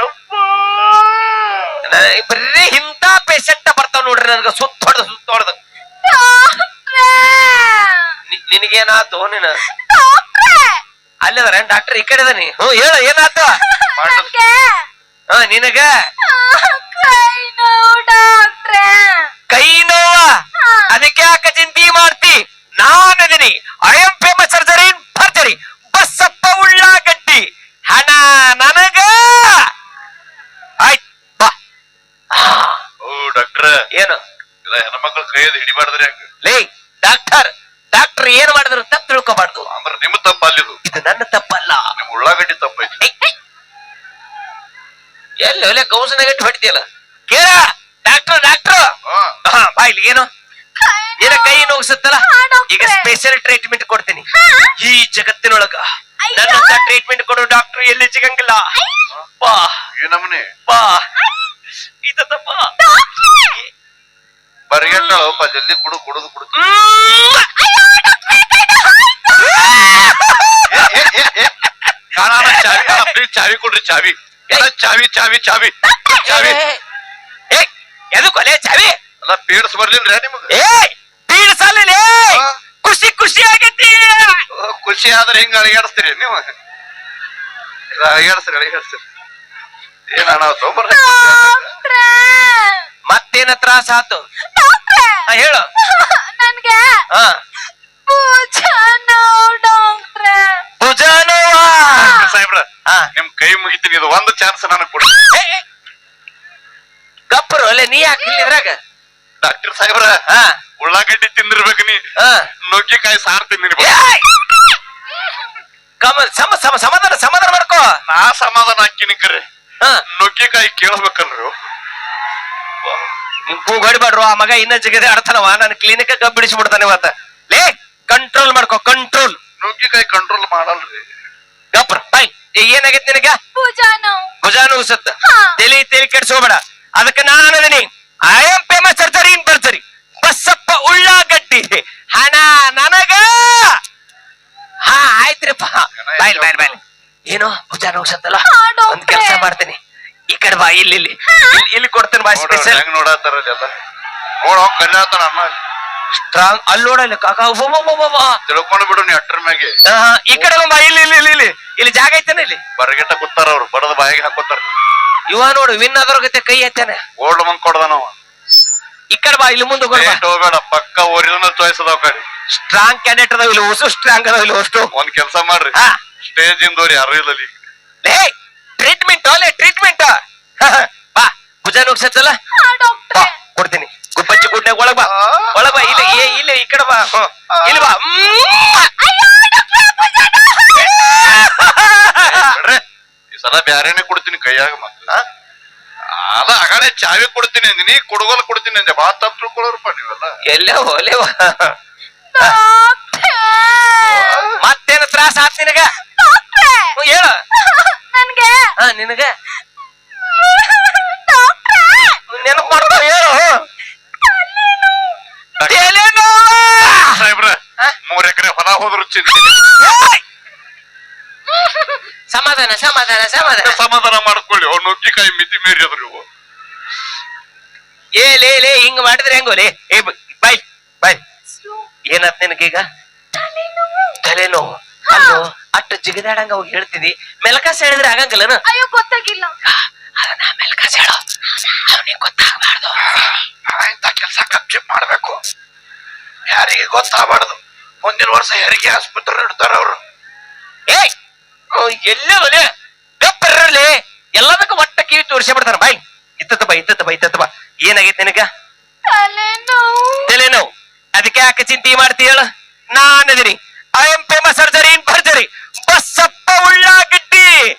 ಬರೀ ಇಂತ ಪೇಷಂಟ್ ಬರ್ತಾವ ನೋಡ್ರಿ ನನ್ಗ ಸುತ್ತ ಹೊಡೆದು. ಡಾಕ್ಟ್ರೇ, ನಿನಗೇನಾತು? ನೀನ ಡಾಕ್ಟ್ರೇ, ಅಲ್ಲದಾರ ಡಾಕ್ಟರ್ ಈ ಕಡೆ ಅದಾನಿ. ಹೇಳ ಏನಾತು? ನನ್ಗೆ ನಿನಗ ಕೈ ನೋವು ಡಾಕ್ಟ್ರೇ. ಕೈ ನೋವ? ಅದಕ್ಕೆ ಯಾಕೆ ಚಿಂತೆ ಮಾಡ್ತಿ? ನಾನದೀನಿ. ಐ ಆಮ್ ಫೇಮಸ್ ಸರ್ಜರಿ ಭರ್ಜರಿ ಬಸಪ್ಪ ಉಳ್ಳಾಗಡ್ಡಿ, ಹಣ ನನಗ. ಆಯ್ತ್ ಬಾ. ಓ ಡಾಕ್ಟ್ರ, ಏನು ಇಲ್ಲ ಹೆಣ್ಮಕ್ಳು ಕೈಯದ್ ಹಿಡಿಬಾರ್ದ್ರಿ. ಹಂಗ ಲೇ ಡಾಕ್ಟರ್ ಏನ್ ಮಾಡಿದ್ರು ತಪ್ಪು ತಿಳ್ಕೊಬಾರ್ದು. ಅಂದ್ರ ನಿಮ್ ತಪ್ಪ ಅಲ್ಲಿದು, ಇದು ನನ್ನ ತಪ್ಪಲ್ಲ. ನಿಮ್ ಉಳ್ಳಾಗಡ್ಡಿ ತಪ್ಪೈತಿ. ಎಲ್ಲ ಗೌಸನಾಗಟ್ಟು ಹೊಡಿತೀಯಲ್ಲ. ಕೇಳ ಡಾಕ್ಟರ್ ಬಾ ಇಲ್ಲಿ. ಏನು ನಿನ್ನ ಕೈ ನೋಗಿಸುತ್ತಲ್ಲ, ಈಗ ಸ್ಪೆಷಲ್ ಟ್ರೀಟ್ಮೆಂಟ್ ಕೊಡ್ತೀನಿ. ಈ ಜಗತ್ತಿನೊಳಗ ನನ್ನ ಟ್ರೀಟ್ಮೆಂಟ್ ಕೊಡೋ ಡಾಕ್ಟರ್ ಎಲ್ಲಿ ಸಿಗಂಗಿಲ್ಲ. ಬಾ ಈ ನಮ್ನಿ ಬಾ. ಇದಪ್ಪ ಬರ್ಗೆಟ್ಟಪ್ಪ, ಜಲ್ದಿ ಕುಡು ಕುಡುದು ಕುಡು. ಚಾವಿ ಕೊಡ್ರಿ, ಚಾವಿ ಚಾವಿ ಚಾವಿ ಚಾವಿ ಚಾವಿ. ಎದು ಕೊಲೆ ಚಾವಿ? ಅಲ್ಲ ಪೇಡ್ಸ್ ಬರ್ಲಿಲ್ರ ನಿಮಗ? ಬೀಳ್ಸಲ್ಲ. ಖುಷಿ ಆಗೈತಿ. ಖುಷಿ ಆದ್ರೆ ಹಿಂಗ ಅಳಿಗಾಡಿಸ್ತೀರಿ ನೀವು? ಅಳಿಗಾಡಿಸ್ರಿ. ಏನ ತೊಂಬರ್ ಮತ್ತೇನ ತ್ರಾಸ ಆತು? ಹೇಳು. ನನ್ಗೆ ಹಾ ಭುಜಾನೋವ. ಸಾಹೇಬ್ರ, ನಿಮ್ ಕೈ ಮುಗಿತೀನಿ, ಇದು ಒಂದು ಚಾನ್ಸ್ ನನಗ್ ಕೊಡಿ. ಗಪ್ಪರು ಅಲ್ಲೇ ನೀ ಯಾಕೆ ಇದ್ರಾಗ? ಡಾಕ್ಟರ್ ಸಾಹೇಬ್ರ, ಉಳ್ಳಾಗಡ್ಡಿ ತಿಂದಿರ್ಬೇಕು, ನೀ ನುಗ್ಗಿಕಾಯಿ ಸಾರ್ ತಿಂದಿರ್ಬೇಕು. ಸಮಾಧಾನ ಮಾಡ್ಕೋ. ನಾ ಸಮಾಧಾನ ಹಾಕಿನಿ ಕರೆ, ನುಗ್ಗಿಕಾಯಿ ಕೇಳ್ಬೇಕಲ್ರಿ. ನಿಮ್ ಕೂಗ್ ಹೊಡಿಬಾಡ್ರು. ಆ ಮಗ ಇನ್ನ ಜಗದೆ ಆಡ್ತಾನವ. ನಾನು ಕ್ಲಿನಿಕ್ ಬಿಡಿಸ್ಬಿಡ್ತಾನೆ ಇವತ್ತ. ಲೇ ಕಂಟ್ರೋಲ್ ಮಾಡ್ಕೋ, ಕಂಟ್ರೋಲ್. ನುಗ್ಗಿಕಾಯಿ ಕಂಟ್ರೋಲ್ ಮಾಡಲ್ರಿ. ಗಪ್ರ ಬಾಯ್. ಏನಾಗೈತಿ ನಿನಗ? ಭುಜಾನು ಸುತ್ತ. ತಲಿ ಕೆಡ್ಸೋಬೇಡ. ಅದಕ್ಕೆ ನಾನು ಅದೀನಿ. I am famous surgery in ಬರ್ಜರಿ ಬಸ್ಸಪ್ಪ ಉಳ್ಳಾಗಡ್ಡಿ ಹಣ ನನಗ. ಹಾ ಆಯ್ತ್ರಿಪ್ಪ, ಬಾಯ್ಲಿ ಬಾಯ್ಲಿ ಬಾಯ್ಲಿ. ಏನೋ ಭುಜ ನೋಡ್ಸತ್ತಲ್ಲ, ಹಾ, ಡಾಕ್ಟ್ರೇ. ಒಂದ್ ಕೆಲಸ ಮಾಡ್ತೀನಿ. ಈ ಕಡೆ ಬಾ, ಇಲ್ಲಿ ಇಲ್ಲಿ ಇಲ್ಲಿ ಕೊಡ್ತೇನೆ ಬಾ. ಸ್ಪೆಷಲ್ ಹೆಂಗ್ ನೋಡತ್ತಾರಲ್ಲ ಎಲ್ಲ ನೋಡ ಕಲ್ಯಾತಾನ ಅಣ್ಣ ಸ್ಟ್ರಾಂಗ್. ಅಲ್ಲಿ ನೋಡಲ್ಲ ಕಾಕ, ತಿಳ್ಕೊಂಡು ಬಿಡು ನೀ ಅಟ್ರ ಮ್ಯಾಗೆ. ಈ ಕಡೆ ಬಾ, ಇಲ್ಲಿ ಇಲ್ಲಿ ಇಲ್ಲಿ ಇಲ್ಲಿ ಇಲ್ಲಿ ಜಾಗ ಐತೇನೆ. ಇಲ್ಲಿ ಬರಗೆಟ್ಟ ಕೂತಾರ ಅವ್ರು, ಬಡದ ಬಾಯಿಗೆ ಹಾಕೋತಾರ. ಇವ ನೋಡು ವಿನ್ ಆದ್ರೋಗತ್ತೆ ಕೈ ಎತ್ತಾನೆ. ಗೋಲ್ಡ್ ಮಂಗ್ ಕೊಡ್ದಾನವ. ಈ ಕಡೆ ಬಾ, ಇಲ್ಲಿ ಮುಂದೆ ಹೋಗ್ಬೇಡ, ಪಕ್ಕ ಒರಿಜಿನಲ್ ಚಾಯ್ಸ್ ಅದಾವ ಕಡೆ. ಸ್ಟ್ರಾಂಗ್ ಕ್ಯಾಂಡಿಡೇಟ್ ಅದಾವ ಇಲ್ಲಿ, ಹೊಸ ಸ್ಟ್ರಾಂಗ್ ಅದಾವ ಇಲ್ಲಿ ಅಷ್ಟು. ಒಂದ್ ಕೆಲ್ಸ ಮಾಡ್ರಿ, ಹಾ ಸ್ಟೇಜ್ ಇಂದವ್ರು ಯಾರು ಇಲ್ಲ ಈಗ. ಟ್ರೀಟ್ಮೆಂಟ್ ಒಳ್ಳೆ ಟ್ರೀಟ್ಮೆಂಟ್. ಬಾ ಭುಜ ನುಗ್ಸತ್ತಲ್ಲ, ಹಾ ಡಾಕ್ಟ್ರೆ. ಬಾ ಕೊಡ್ತೀನಿ. ಗುಬ್ಬಚ್ಚಿ ಗುಡ್ನಾಗ ಒಳಗ್ ಬಾ, ಒಳಗ್ ಬಾ. ಇಲ್ಲಿ ಇಲ್ಲಿ ಈ ಕಡೆ ಬಾ, ಇಲ್ಲಿ ಬಾ. ಬಿಡ್ರಿ, ಈ ಸಲ ಬ್ಯಾರೇನೆ ಕೊಡ್ತೀನಿ ಕೈಯಾಗ. ಮತ್ತ ಅದ ಅಗಾಳೆ ಚಾವಿ ಕೊಡ್ತೀನಿ ಅಂದಿ, ನೀ ಕುಡುಗೋಲ್ ಕೊಡ್ತೀನಿ ಅಂದೆ. ಬಾ ತಪ್ಪು ತಿಳ್ಕೊಳ್ಳೋರಪ್ಪ ನೀವೆಲ್ಲ. ಎಲ್ಲೇ ಹೋಲೆ ಡಾಕ್ಟ್ರೆ. ಮತ್ತೇನು ತ್ರಾಸ ಆತ್ ನಿನಗ? ಡಾಕ್ಟ್ರೆ. ಹೇಳ ನನ್ಗೆ ನಿನಗ ಡಾಕ್ಟ್ರೆ ನೆನಪು ಮಾಡ್ಕೊ, ಹೇಳು. ಸಾಹೇಬ್ರ 3 ಎಕರೆ ಹೊಲ ಹೋದ್ರು ಚಿಂತೆ. ಸಮಾಧಾನ ಸಮಾಧಾನ ಸಮಾಧಾನ ಸಮಾಧಾನ ಮಾಡ್ಕೊಳ್ಳಿ. ಅವ್ರು ನುಗ್ಗಿಕಾಯಿ ಮಿತಿ ಮೀರಿ ಅದ್ರು ಇವು. ಲೇ ಹಿಂಗ್ ಮಾಡಿದ್ರೆ ಹೆಂಗೋಲೆ? ಬಾಯ್ ಬಾಯ್. ಏನಾತ್ ನಿನಗೀಗ? ತಲೆನೋವು. ಅಲ್ಲೋ ಅಷ್ಟು ಜಿಗಿದಾಡಂಗ ಅವಾಗ ಹೇಳ್ತಿದಿ, ಮೆಲಕಾಸ ಹೇಳಿದ್ರೆ ಆಗಂಗಿಲ್ಲನ? ಅಯ್ಯೋ ಗೊತ್ತಾಗಿಲ್ಲ. ಅದನ್ನ ಮೆಲಕಾಸ ಹೇಳು, ಅವನಿಗೆ ಗೊತ್ತಾಗಬಾರ್ದು. ಇಂಥ ಕೆಲ್ಸ ಕಪ್ಚಿಪ್ ಮಾಡ್ಬೇಕು, ಯಾರಿಗೆ ಗೊತ್ತಾಗಬಾರ್ದು. ಮುಂದಿನ ವರ್ಷ ಹೆರಿಗೆ ಆಸ್ಪತ್ರೆ ಇಡ್ತಾರ ಅವ್ರು. ಎಲ್ಲೇ ಗಪ್ಪರ್ರಲ್ಲಿ ಎಲ್ಲದಕ್ಕೂ ಒಟ್ಟ ಕಿವಿ ತೋರಿಸಿ ಬಿಡ್ತಾರ. ಬಾಯ್ ಇತ್ತತ್ತ ಬಾ, ಇತ್ತತ್ತ ಬಾ, ಇತ್ತತ್ತ ಬಾ. ಏನಾಗೈತೆ ನಿನಗ? ತಲೆನೋವು. ಅದಕ್ಕೆ ಯಾಕೆ ಚಿಂತೆ ಮಾಡ್ತಿ ಹೇಳು? ನಾನದಿನಿ. I am famous surgery in ಭರ್ಜರಿ ಬಸ್ಸಪ್ಪ ಉಳ್ಳಾಗಡ್ಡಿ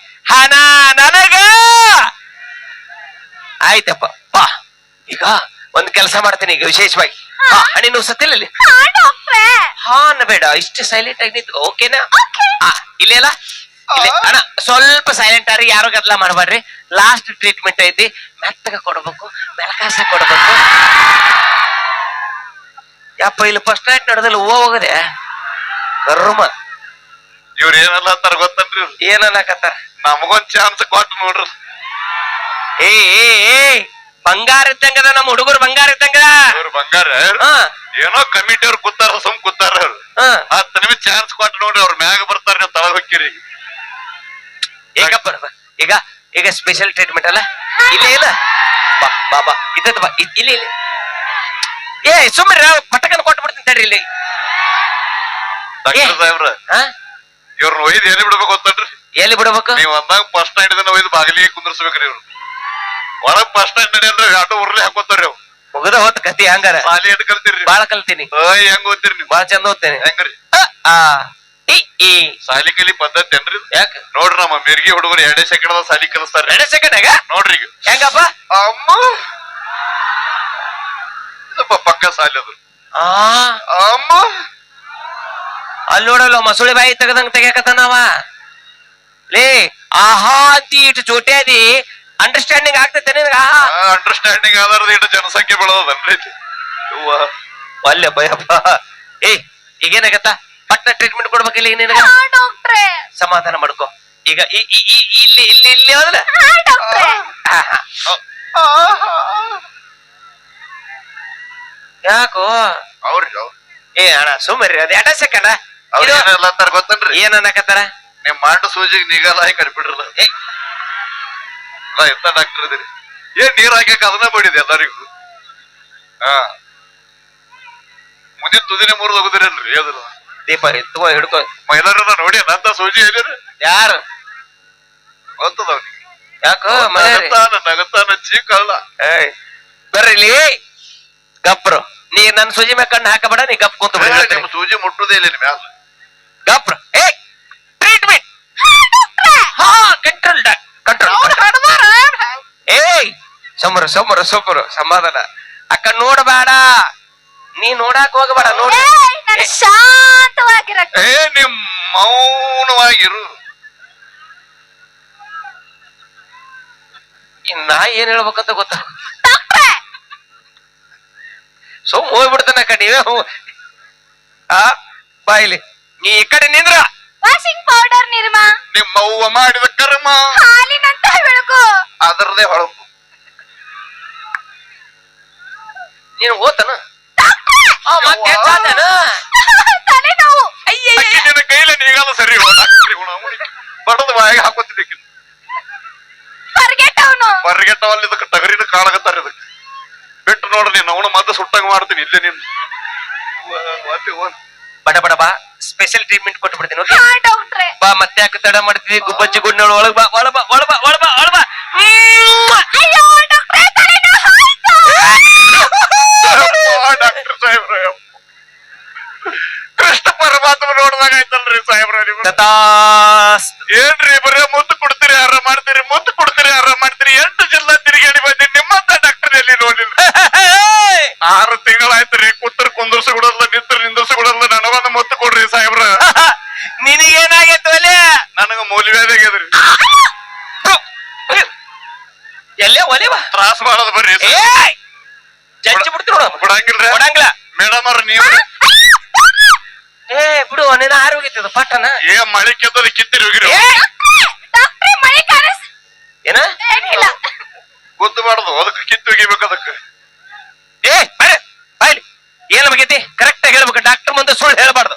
ಹಣ ನನಗ. ಆಯ್ತಪ್ಪ ಬಾ. ಈಗ ಒಂದ್ ಕೆಲಸ ಮಾಡ್ತೀನಿ ಈಗ ವಿಶೇಷವಾಗಿ. ಹಣಿ ನೀವು ಸತ್ತಿಲ್ಲ ಇಲ್ಲಿ. ಹಾ ಬೇಡ, ಇಷ್ಟು ಸೈಲೆಂಟ್ ಆಗಿ ನಿಂತು. ಓಕೆನಾ? ಇಲ್ಲೆಲ್ಲ ಇಲ್ಲಿ ಅಣ್ಣ ಸ್ವಲ್ಪ ಸೈಲೆಂಟ್ ಆಗಿ, ಯಾರು ಗದ್ಲ ಮಾಡಬೇಡ್ರಿ. ಲಾಸ್ಟ್ ಟ್ರೀಟ್ಮೆಂಟ್ ಐತಿ, ಮೆತ್ತಗ ಕೊಡ್ಬೇಕು, ಮೆಲಕಾಸ ಕೊಡ್ಬೇಕು. ಯಪ್ಪ ಇಲ್ಲಿ ಫಸ್ಟ್ ನೈಟ್ ನಡೆದಲ್ಲಿ ಹೋಗದೆ ಕರ್ಮ. ಇವ್ರ ಏನಲ್ಲ ಅಂತಾರ ಗೊತ್ತನ್ರಿ? ಏನನ್ನಕತ್ತಾರ? ನಮಗೊಂದ್ ಚಾನ್ಸ್ ಕೊಟ್ಟು ನೋಡ್ರಿ. ಏ ಬಂಗಾರ ಇದ್ದಂಗದ ನಮ್ಮ ಹುಡುಗರು, ಬಂಗಾರ ಇದ್ದಂಗದ. ಅವ್ರ ಬಂಗಾರ ಏನೋ ಕಮಿಟಿ ಅವ್ರು ಕೂತಾರ, ಸುಮ್ ಕೂತಾರ ಅವ್ರು. 10 ನಿಮಿಷ ಚಾನ್ಸ್ ಕೊಟ್ಟು ನೋಡ್ರಿ, ಅವ್ರ ಮ್ಯಾಗ ಬರ್ತಾರ, ನೀವು ತಳಗ್ ಹೋಗ್ತೀರಿ. ಈಗ ಈಗ ಸ್ಪೆಷಲ್ ಟ್ರೀಟ್ಮೆಂಟ್ ಅಲ್ಲ, ಇಲ್ಲೇ ಇಲ್ಲ. ಬಾ ಬಾ ಬಾ, ಇದ್ದದ್ದು ಬಾ, ಇಲ್ಲಿ ಇಲ್ಲಿ. ಸುಮ್ಮನೆ ಪಟಕನ ಕೊಟ್ಟು ಬಿಡ್ತೀನಿ ತಡ್ರಿ ಇಲ್ಲಿ. ಡಾಕ್ಟರ್ ಸಾಹೇಬ್ರ, ಇವ್ರನ್ನ ಒಯ್ದು ಎಲ್ಲಿ ಬಿಡ್ಬೇಕು ಗೊತ್ತನ್ರಿ? ಎಲ್ಲಿ ಬಿಡ್ಬೇಕು? ನೀವ್ ಅಂದಾಗ ಫಸ್ಟ್ ನೈಟ್ ಇದನ್ನ ಒಯ್ದು ಬಾಗಿಲಿಗೆ ಕುಂದರ್ಸ್ಬೇಕ್ರಿ. ಇವ್ರು ಒಳಗ್ ಫಸ್ಟ್ ನೈಟ್ ನಡಿ ಅಂದ್ರೆ ಆಟೋ ಉರ್ಲಿ ಹಾಕೋತಾರ. ಮುಗದ ಹೊತ್ತು ಕತಿ ಹಂಗಾರ. ಸಾಲಿ ಎಟ್ ಕಲ್ತಿರ್ರಿ? ಬಾಳ ಕಲ್ತೀನಿ. ಹೆಂಗ್ ಓದ್ತಿರಿ ನೀವು? ಬಾಳ ಚಂದ ಓದ್ತೇನೆ. ಹೆಂಗ್ರಿ? ಸಾಲಿ ಕಲಿ ಪದ್ಧತಿ ಏನ್ರಿ? ಯಾಕ ನೋಡ್ರಿ, ನಮ್ಮ ಮಿರ್ಗಿ ಹುಡುಗರು 2 ಸೆಕೆಂಡ್ ಸಾಲಿ ಕಲಿಸ್ತಾರ. 2 ಸೆಕೆಂಡ್ ನೋಡ್ರಿ ಈಗ ಹೆಂಗಪ್ಪ? ಅಮ್ಮ ಪಕ್ಕ ಸಾಲಿ ಅದ್ರು. ಅಮ್ಮ ಅಲ್ಲಿ ನೋಡಲ್ಲ, ಮಸುಳಿ ಬಾಯಿ ತೆಗದಂಗ ತೆಗಿಯಕತ್ತಾನವ. ಲೇ ಆಹಾ ಅಂತಿ ಇಟ್ಟು ಚೋಟ್ಯಾದಿ, ಅಂಡರ್ಸ್ಟ್ಯಾಂಡಿಂಗ್ ಆಗ್ತೈತೆ ನಿನಗ? ಅಂಡರ್ಸ್ಟ್ಯಾಂಡಿಂಗ್ ಆಧಾರದ ಇಟ್ಟು ಜನಸಂಖ್ಯೆ ಬೆಳೆದನ್ರಿ. ಅಲ್ಲೇ ಭಯಪ್ಪ. ಈಗೇನಾಗತ್ತ? ಪಟ್ನ ಟ್ರೀಟ್ಮೆಂಟ್ ಕೊಡ್ಬೇಕಿಲ್ಲ ಈಗ ನಿನಗ? ಸಮಾಧಾನ ಮಾಡ್ಕೊ. ಈಗ ಇಲ್ಲಿ ಇಲ್ಲಿ ಇಲ್ಲಿ ಹೋದ್ರ ಯಾಕೋ ಅವ್ರಿ ಅಣ್ಣ ಸುಮ್ಮರಿ, ಅದ್ 2 ಸೆಕೆಂಡ್ ಅಂತಾರ ಗೊತ್ತನ್ರಿ? ಏನ್ ಅನ್ನಕತ್ತಾರ? ನಿಮ್ ಮಾಡು ಸೂಜಿಗೆ ನಿಗಲ್ಲ ಹಾಕಿ ಕಟ್ಬಿಡ್ರಲ್ಲ. ಎಂತ ಡಾಕ್ಟರ್ ಇದೀರಿ? ಏನ್ ನೀರ್ ಹಾಕ್ಯಾಕ ಅದನ್ನ ಬಡಿದೆ ಎಲ್ಲರಿಗೂ. ಮುಂದಿನ ತುದಿನೇ ಮುರಿದು ಹೋಗುದಿರಲ್ರಿ ಅದ್ರ. ದೀಪ ತಗೋ ಹಿಡ್ಕೊ. ಮೈಲಾರನ್ನ ನೋಡಿ ನಂತ ಸೂಜಿ ಹೇಳಿರಿ. ಯಾರು ಗೊತ್ತದ ಅವ್ನಿಗೆ. ಯಾಕೋ ನಗತಾನ ಚೀಕಲ್ಲ. ಬರ್ರಿ ಇಲ್ಲಿ ಗಪ್ರು. ನೀ ನನ್ ಸೂಜಿ ಮ್ಯಾಗ ಕಣ್ಣು ಹಾಕಬೇಡ, ನೀ ಗಪ್ ಕುಂತ ನಿಮ್ ಸೂಜಿ ಮುಟ್ಟುದೇ ಇಲ್ಲ ಮ್ಯಾಲ. ಗಪ್ರು. Treatment control control. ಸೊಮ್ಮರು ಸೊಮ್ಮರು ಸೊಮ್ಮರು ಸಮಾಧಾನ. ಅಕ್ಕ ನೋಡಬೇಡ, ನೀ ನೋಡಾಕ್ ಹೋಗಬೇಡ. ನೋಡಿ ಶಾಂತವಾಗಿರ. ನಿಮ್ ಮೌನವಾಗಿರು. ನಾ ಏನ್ ಹೇಳ್ಬೇಕಂತ ಗೊತ್ತ? ಸುಮ್ ಹೋಗ್ಬಿಡ್ತಾನ ಅಕ್ಕ ನೀವೇ ಆ ಬಾಯಿಲಿ ನೀ ಈ ಕಡೆ ನಿಂದ್ರ ವಾಷಿಂಗ್ ಪೌಡರ್ ನಿರ್ಮಾ ನಿಮ್ಮ ಅವ್ವ ಮಾಡಿದ ಕರ್ಮ ಹಾಲಿನಂತ ಬೆಳಕು ಅದರದೇ ಹೊಳಪು. ನೀನು ಓತನ ಮತ್ತೆ ಹೆಚ್ಚಾದನ? ತಲೆನೋವು ಅಕ್ಕಿ ನಿನ್ನ ಕೈಲ ನೀಗಲ್ಲ ಸರಿ ಬಡದ ಬಾಯಿಗೆ ಹಾಕೋತಿದ್ದಕ್ಕೆ ಹೊರಗೆಟ್ಟವನು ಬರ್ಗೆಟ್ಟವಲ್ಲ ಇದಕ್ಕೆ ಟಗರಿನ ಕಾಳಗತ್ತಾರ ಇದಕ್ಕೆ ಬಿಟ್ಟು ನೋಡ್ರಿ ನೀನು ಅವನು ಮತ್ತೆ ಸುಟ್ಟಂಗ ಮಾಡ್ತೀನಿ ಇಲ್ಲೇ ನೀನು ಬಡ ಬಡ ಬಾ ಸ್ಪೆಷಲ್ ಟ್ರೀಟ್ಮೆಂಟ್ ಕೊಟ್ಟು ಬಿಡ್ತೀನಿ ಓಕೆ ಹಾ ಡಾಕ್ಟ್ರೆ ಬಾ ಮತ್ತೆ ಯಾಕೆ ತಡ ಮಾಡ್ತಿದ್ವಿ ಗುಬ್ಬಚ್ಚಿ ಗುಡ್ನೋಳ ಒಳಗ್ ಬಾ ಒಳಬಾ ಒಳಬಾ ಒಳಬಾ ಒಳಬಾ ಅಯ್ಯೋ ಡಾಕ್ಟ್ರೆ ತಲೆನೋವು ಆಯ್ತು ಡಾಕ್ಟರ್ ಸಾಹೇಬ್ರ ಕೃಷ್ಣ ಪರಮಾತ್ಮ ನೋಡ್ದಾಗ ಆಯ್ತಲ್ರಿ ಸಾಹೇಬ್ರ ನೀವು ತಥಾಸ್ತು. ಏನ್ರಿ ಬರೇ ಮುತ್ತು ಕೊಡ್ತೀರಿ ಆರಾಮ ಮಾಡ್ತೀರಿ ಮುತ್ತು ಕೊಡ್ತೀರಿ ಆರಾಮ ಮಾಡ್ತೀರಿ 8 ಜಿಲ್ಲಾ ತಿರುಗಾಡಿ ಬಂದಿ ನಿಮ್ಮಂತ ಡಾಕ್ಟರ್ ಎಲ್ಲಿ ನೋಡಿಲ್ಲ 6 ತಿಂಗಳಾಯ್ತ್ರಿ ಕೂತ್ರ ಕುಂದರ್ಸ ಕೊಡಲ್ಲ ನಿಂತ್ರ ನಿಂದರ್ಸ ಕೊಡಲ್ಲ ನನಗೊಂದು ಮುತ್ತು ಕೊಡ್ರಿ ಸಾಹೇಬ್ರ ನಿನಗೇನಾಗೈತೆ ಒಲೆ ನನಗ ಮೂಲಿವ್ಯಾಧಿ ಆಗ್ಯದ್ರಿ ಎಲ್ಲೇ ಒಲೆವಾ ತ್ರಾಸ ಮಾಡೋದ್ ಬರ್ರಿ ಜಜ್ಜಿ ಬಿಡ್ತೀವಿ ನೋಡ ಕೊಡಂಗಿಲ್ರಿ ಕೊಡಂಗಿಲ್ಲ ಮೇಡಮ್ ಅವ್ರ ನೀವು ಏ ಬಿಡು ನಿನ್ನ ಆರೋಗ್ಯದ ಪಟ್ಟನ ಏ ಮಳೆ ಕೆತ್ತದ ಕಿತ್ತಿರಿ ಹೋಗಿರಿ ಡಾಕ್ಟ್ರೆ ಮೈ ಕಾಣಿಸ್ ಏನ ಏನಿಲ್ಲ ಗೊತ್ತಬಾರ್ದು ಅದಕ್ಕೆ ಕಿತ್ತು ಒಗಿಬೇಕು ಅದಕ್ಕೆ ಏ ಬರೆ ಬಾಯ್ಲಿ ಏನ್ ನಮಗೈತಿ ಕರೆಕ್ಟ್ ಆಗಿ ಹೇಳ್ಬೇಕು ಡಾಕ್ಟರ್ ಮುಂದೆ ಸುಳ್ಳು ಹೇಳ್ಬಾರ್ದು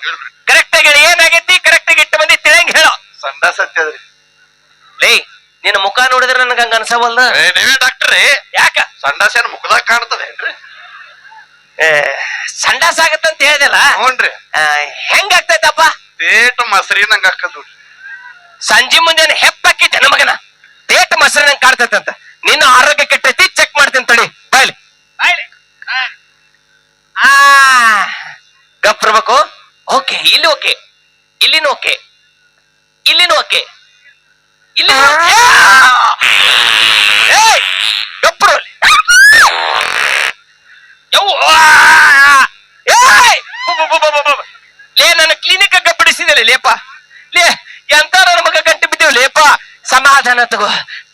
ಕರೆಕ್ಟ್ ಆಗಿ ಹೇಳಿ ಏನಾಗೈತಿ ಕರೆಕ್ಟ್ ಆಗಿ 8 ಮಂದಿ ತಿಳಿಯಂಗ್ ಹೇಳೋ ಸಂಡ ಸತ್ಯದ್ರಿ ಲೇ ನಿನ್ನ ಮುಖ ನೋಡಿದ್ರೆ ನನಗ ಹಂಗ ಅನ್ಸವಲ್ದ ನೀವೇ ಡಾಕ್ಟ್ರೇ ಯಾಕ ಸಂಡಾಸೇನ ಮುಖದಾಗ ಕಾಣ್ತದೇನ್ರಿ ಸಂಡಾಸ ಆಗತ್ತಂತ ಹೇಳ್ದಲ್ಲ ಹ್ಞೂನ್ರಿ ಹೆಂಗ ಆಗ್ತೈತಪ್ಪ ತೇಟ ಮಸರಿ ನಂಗ ಹಾಕದ್ ಸಂಜೆ ಮುಂಜಾನೆ ಹೆಪ್ಪಕ್ಕಿದ್ದೆ ನಮಗನ ತೇಟ ಮೊಸರಿನಂಗ್ ಕಾಡ್ತೈತಂತ ನಿನ್ನ ಆರೋಗ್ಯ ಕೆಟ್ಟೈತಿ ಚೆಕ್ ಮಾಡ್ತೀನಿ ತಡಿ ಬಾಯ್ಲಿ ಆ ಗಪ್ರಬೇಕು ಓಕೆ ಇಲ್ಲಿ ಓಕೆ ಇಲ್ಲಿನೂ ಓಕೆ ಇಲ್ಲಿನೂ ಓಕೆ ಇಲ್ಲಿ ಗಪ್ರು ಲೇ ನನ್ನ ಕ್ಲಿನಿಕ್ ಗಪ್ಪಡಿಸಿದಲೆ ಲೇಪ ಲೇ ಎಂತ ನನ್ನ ಮಗ ಗಂಟೆ ಬಿದ್ದೇವ್ ಲೇಪ ಸಮಾಧಾನ ತಗೋ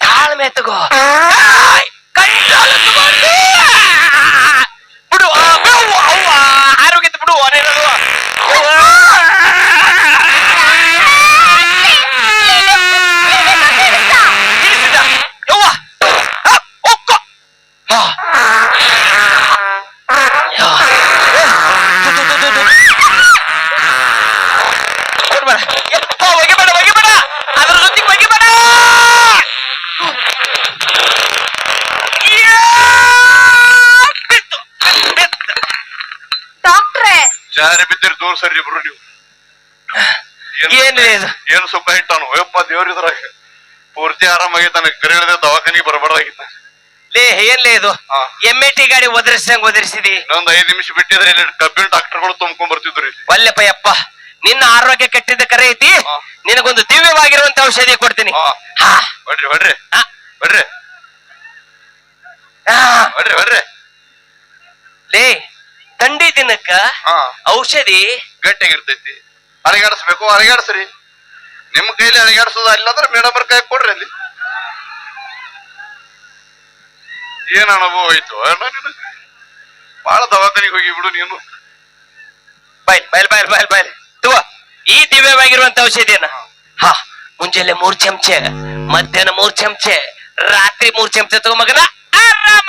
ತಾಳ್ಮೆ ತಗೋ ಕಂಟ್ರೋಲ್ ತಗೊಂಡು ಬಿಡು ಆರೋಗ್ಯ ಬಿಡು ಒಗಿಬೇಡ ಒಗಿಬೇಡ ಅದ್ರ ಜೊತೆಗೆ ಒಗಿಬೇಡ ಡಾಕ್ಟ್ರೆ ಜಾರಿ ಬಿದ್ದಿರಿ ದೂರ ಸರಿ ಇಬ್ರು ನೀವು ಏನ್ರಿ ಇದು ಏನ್ ಸುಖ ಇಟ್ಟಾನು ಯಪ್ಪ ದೇವ್ರಿದ್ರಾಗ ಪೂರ್ತಿ ಆರಾಮಾಗಿದ್ದಾನೆ ಕರೆ ಹೇಳಿದ್ರೆ ದವಾಖಾನಿಗೆ ಬರಬಾರ್ದಾಗಿತ್ತ ಲೇ ಏನ್ಲೇ ಇದು MAT ಗಾಡಿ ಒದರಿಸಿದಂಗ್ ಒದರಿಸಿದಿ ಇನ್ನೊಂದ್ 5 ನಿಮಿಷ ಬಿಟ್ಟಿದ್ರೆ ಇಲ್ಲಿ ಕಬ್ಬಿನ ಡಾಕ್ಟರ್ಗಳು ತುಂಬ್ಕೊಂಡ್ ಬರ್ತಿದ್ರು ಇಲ್ಲಿ ಒಲ್ಲೆಪ್ಪ ಯಪ್ಪ ನಿನ್ನ ಆರೋಗ್ಯ ಕೆಟ್ಟಿದ್ದ ಕರೆ ಐತಿ ನಿನಗೊಂದು ದಿವ್ಯವಾಗಿರುವಂತ ಔಷಧಿ ಕೊಡ್ತೀನಿ ಹೊಡ್ರಿ ಹೊಡ್ರಿ ಹೊಡ್ರಿ ಹೊಡ್ರಿ ಹೊಡ್ರಿ ಲೇ ಥಂಡಿ ದಿನಕ್ಕ ಔಷಧಿ ಗಟ್ಟಿಯಾಗಿರ್ತೈತಿ ಅಳಿಗಾಡಿಸ್ಬೇಕು ಅಳಿಗಾಡಿಸ್ರಿ ನಿಮ್ ಕೈಲಿ ಅಳಿಗಾಡಿಸೋದು ಅಲ್ಲಂದ್ರೆ ಮೇಡಮ್ ಕೈ ಕೊಡ್ರಿ ಅಲ್ಲಿ ಏನ್ ಅನುಭವ ಆಯ್ತು ಬಾಳ ದವಾಖಾನಿಗೆ ಹೋಗಿ ಬಿಡು ನೀನು ಬೈಲ್ ಬೈಲ್ ಬೈಲ್ ಬೈಲ್ ಬೈಲ್ ತಗೋ ಈ ದಿವ್ಯವಾಗಿರುವಂತ ಔಷಧಿಯನ್ನ ಮುಂಜಾನೆ 3 ಚಮಚೆ ಮಧ್ಯಾಹ್ನ 3 ಚಮಚೆ ರಾತ್ರಿ 3 ಚಮಚೆ ತಗೋ ಮಗನ ಆರಾಮ